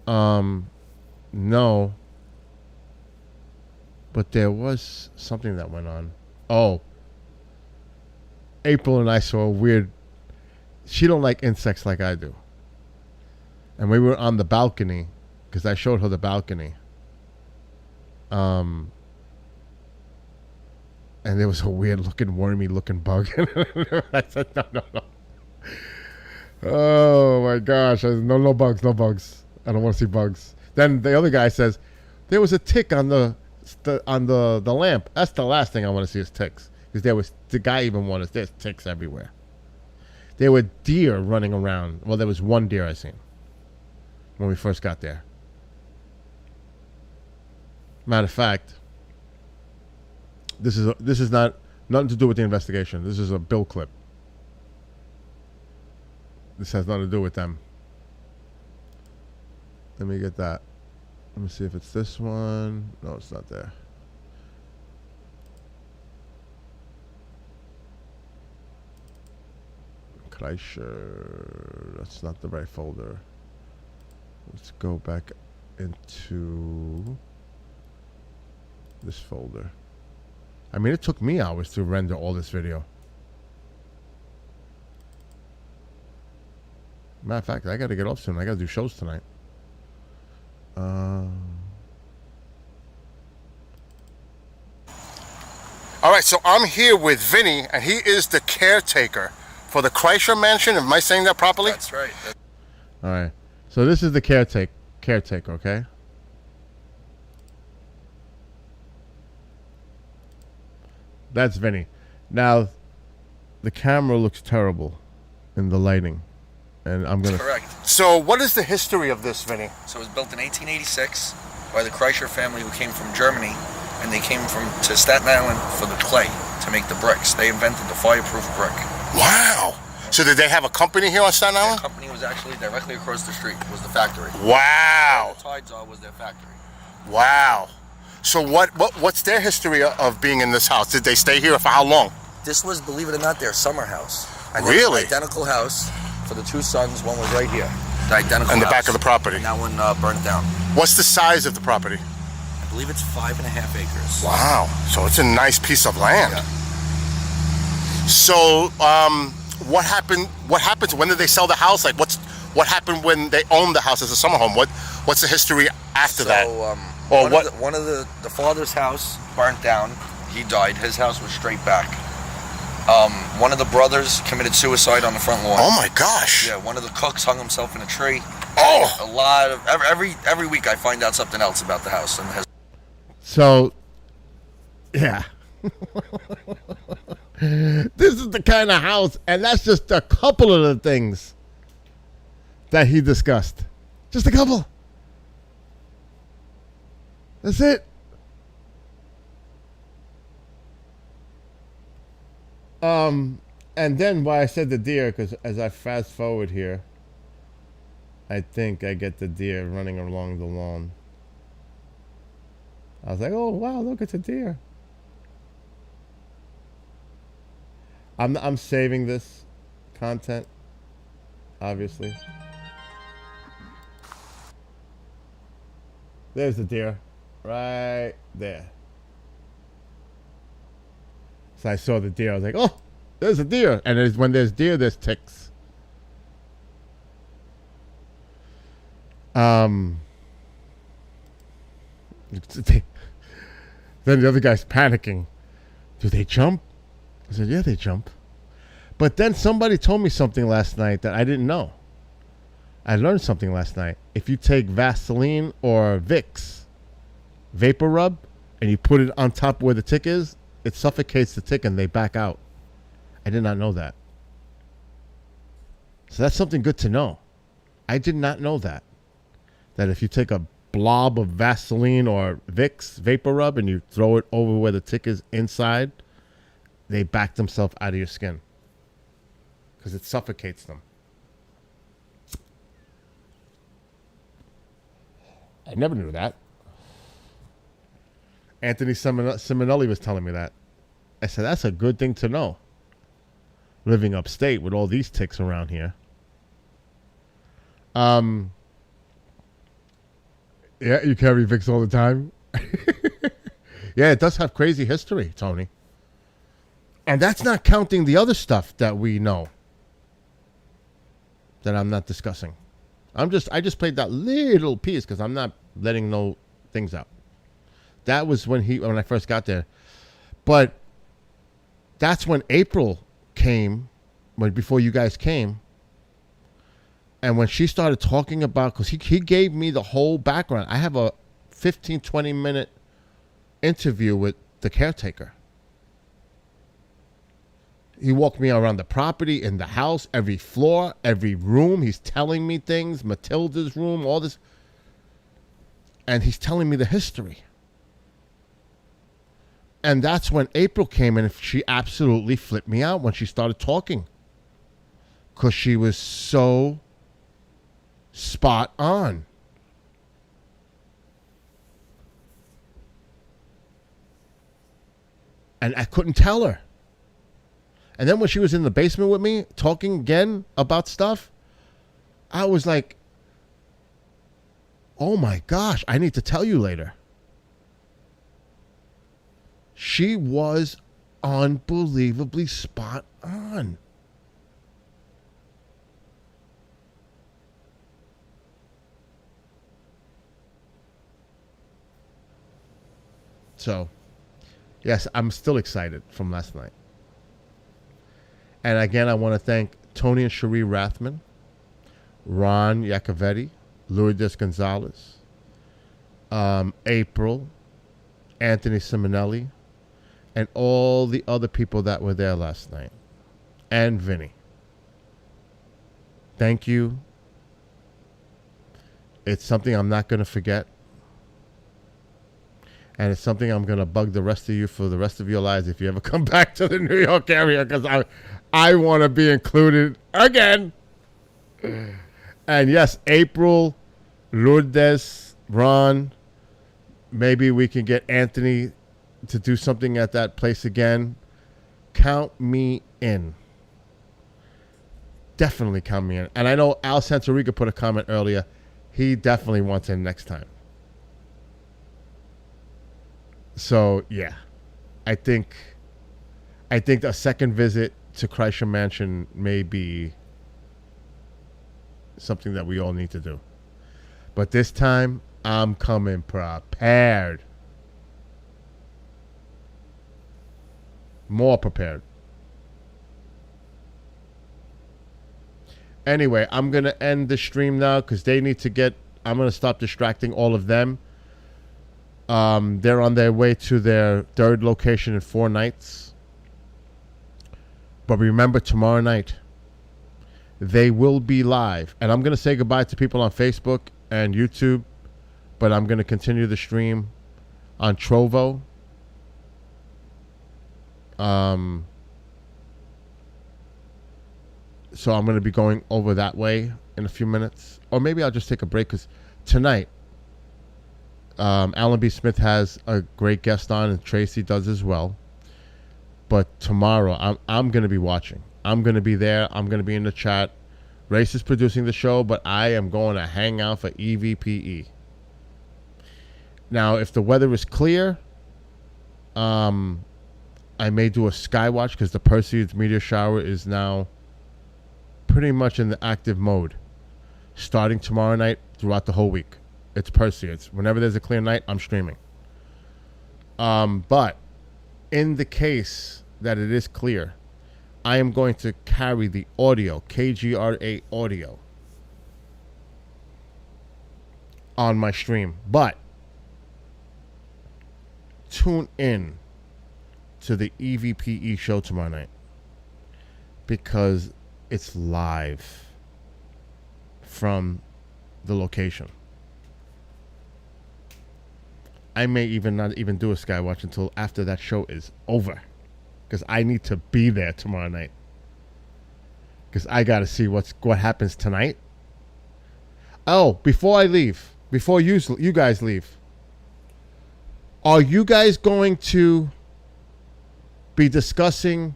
S1: No. But there was something that went on. Oh. April and I saw a weird... She don't like insects like I do. And we were on the balcony, because I showed her the balcony. And there was a weird looking, wormy looking bug. I said, no. Oh my gosh. I said, no bugs, no bugs. I don't want to see bugs. Then the other guy says, there was a tick on the lamp. That's the last thing I want to see is ticks. Because the guy even wanted, there's ticks everywhere. There were deer running around. Well, there was one deer I seen when we first got there. Matter of fact, this is not nothing to do with the investigation. This is a Bill clip. This has nothing to do with them. Let me get that. Let me see if it's this one. No, it's not there. Kreischer. That's not the right folder. Let's go back into this folder. I mean, it took me hours to render all this video. Matter of fact, I got to get off soon. I got to do shows tonight. All right, so I'm here with Vinny, and he is the caretaker for the Kreischer Mansion. Am I saying that properly?
S5: That's right.
S1: All right. So this is the caretaker, okay? That's Vinny. Now, the camera looks terrible in the lighting. And I'm going to...
S5: Correct.
S1: So what is the history of this, Vinny?
S5: So it was built in 1886 by the Kreischer family who came from Germany, and they came to Staten Island for the clay to make the bricks. They invented the fireproof brick.
S1: Wow. So did they have a company here on Staten Island?
S5: The company was actually directly across the street, was the factory.
S1: Wow.
S5: Where the tides are was their factory.
S1: Wow. So what's their history of being in this house? Did they stay here for how long?
S5: This was, believe it or not, their summer house. And
S1: Really?
S5: Identical house for the two sons. One was right here. The identical
S1: In the
S5: house.
S1: back of the property.
S5: And that one burned down.
S1: What's the size of the property?
S5: I believe it's 5.5 acres.
S1: Wow. So it's a nice piece of land.
S5: Yeah.
S1: So what happened? What happens? When did they sell the house? Like what happened when they owned the house as a summer home? What's the history after that? Or
S5: one of the father's house burnt down. He died. His house was straight back. One of the brothers committed suicide on the front lawn.
S1: Oh my gosh.
S5: Yeah, one of the cooks hung himself in a tree.
S1: Oh.
S5: A lot of every week I find out something else about the house and
S1: So, yeah. This is the kind of house, and that's just a couple of the things that he discussed. Just a couple. That's it. And then why I said the deer, because as I fast forward here, I think I get the deer running along the lawn. I was like, oh wow, look, it's a deer. I'm saving this content, obviously. There's the deer, right there. So I saw the deer. I was like, oh, there's a deer. And when there's deer, there's ticks. Then the other guy's panicking. Do they jump? I said, yeah, they jump. But then somebody told me something last night that I didn't know. I learned something last night. If you take Vaseline or Vicks, vapor rub, and you put it on top where the tick is, it suffocates the tick and they back out. I did not know that. So that's something good to know. I did not know that. That if you take a blob of Vaseline or Vicks vapor rub and you throw it over where the tick is inside, they back themselves out of your skin. Because it suffocates them. I never knew that. Anthony Simonelli was telling me that. I said, that's a good thing to know. Living upstate with all these ticks around here. Yeah, you carry Vicks all the time. Yeah, it does have crazy history, Tony. And that's not counting the other stuff that we know that I'm not discussing. I just played that little piece because I'm not letting no things out. That was when I first got there. But that's when April came, before you guys came. And when she started talking about, because he gave me the whole background. I have a 15, 20-minute interview with the caretaker. He walked me around the property, in the house, every floor, every room. He's telling me things, Matilda's room, all this. And he's telling me the history. And that's when April came in, and she absolutely flipped me out when she started talking. Because she was so spot on. And I couldn't tell her. And then when she was in the basement with me, talking again about stuff, I was like, oh my gosh, I need to tell you later. She was unbelievably spot on. So, yes, I'm still excited from last night. And again, I want to thank Tony and Cherie Rathman, Ron Iacovetti, Lourdes Gonzalez, April, Anthony Simonelli, and all the other people that were there last night. And Vinny. Thank you. It's something I'm not going to forget. And it's something I'm going to bug the rest of you for the rest of your lives if you ever come back to the New York area, because I want to be included again. And yes, April, Lourdes, Ron, maybe we can get Anthony to do something at that place again. Count me in. Definitely count me in. And I know Al Santorica put a comment earlier. He definitely wants in next time. So, yeah. I think a second visit to Kreischer Mansion may be something that we all need to do. But this time, I'm coming prepared. More prepared. Anyway, I'm going to end the stream now because they need to get... I'm going to stop distracting all of them. They're on their way to their third location in 4 nights. But remember, tomorrow night, they will be live. And I'm going to say goodbye to people on Facebook and YouTube. But I'm going to continue the stream on Trovo. So I'm going to be going over that way in a few minutes. Or maybe I'll just take a break because tonight, Alan B. Smith has a great guest on, and Tracy does as well. But tomorrow, I'm going to be watching. I'm going to be there. I'm going to be in the chat. Race is producing the show, but I am going to hang out for EVPE. Now, if the weather is clear, I may do a Skywatch because the Perseids meteor shower is now pretty much in the active mode. Starting tomorrow night throughout the whole week. It's Perseids. Whenever there's a clear night, I'm streaming. But in the case that it is clear, I am going to carry the audio, KGRA audio, on my stream. But tune in to the EVPE show tomorrow night because it's live from the location. I may not even do a Skywatch until after that show is over because I need to be there tomorrow night because I got to see what happens tonight. Oh, before I leave, before you guys leave, are you guys going to be discussing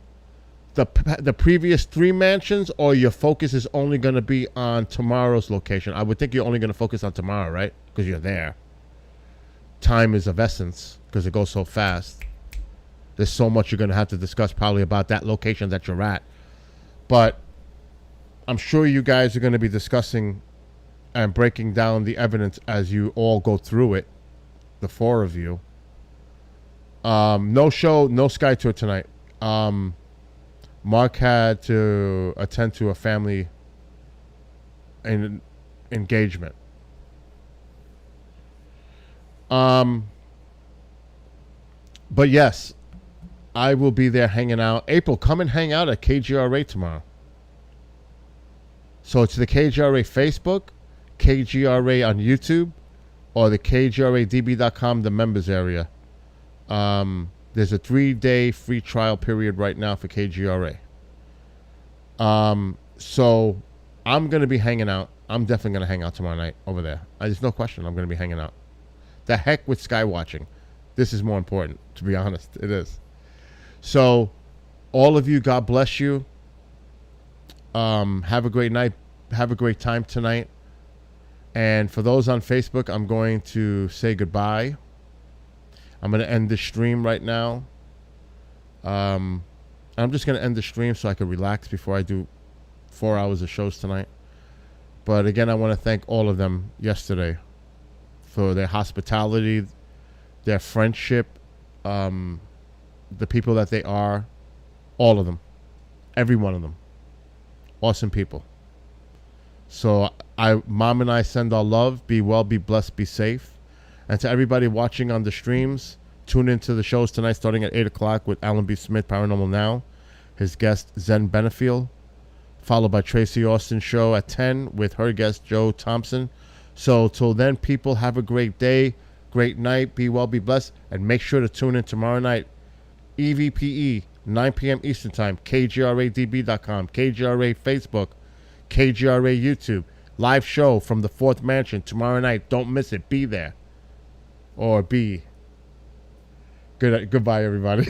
S1: the previous 3 mansions, or your focus is only going to be on tomorrow's location? I would think you're only going to focus on tomorrow, right? Because you're there. Time is of essence because it goes so fast. There's so much you're going to have to discuss probably about that location that you're at. But I'm sure you guys are going to be discussing and breaking down the evidence as you all go through it, the 4 of you. No show, no Sky Tour tonight. Mark had to attend to a family engagement. But yes, I will be there hanging out. April, come and hang out at KGRA tomorrow. So it's the KGRA Facebook, KGRA on YouTube, or the KGRADB.com, the members area. There's a 3-day free trial period right now for KGRA. So I'm going to be hanging out. I'm definitely going to hang out tomorrow night over there. There's no question I'm going to be hanging out. The heck with sky watching. This is more important, to be honest. It is. So all of you, God bless you. Have a great night. Have a great time tonight. And for those on Facebook, I'm going to say goodbye. I'm going to end the stream right now. I'm just going to end the stream so I can relax before I do 4 hours of shows tonight. But again, I want to thank all of them yesterday for their hospitality, their friendship, the people that they are, all of them, every one of them. Awesome people. So Mom and I send our love. Be well, be blessed, be safe. And to everybody watching on the streams, tune into the shows tonight starting at 8 o'clock with Alan B. Smith, Paranormal Now. His guest, Zen Benefiel. Followed by Tracy Austin's show at 10 with her guest, Joe Thompson. So till then, people, have a great day, great night. Be well, be blessed. And make sure to tune in tomorrow night. EVPE, 9 p.m. Eastern Time. KGRADB.com. KGRA Facebook. KGRA YouTube. Live show from the 4th Mansion tomorrow night. Don't miss it. Be there. Or be. Goodbye, everybody.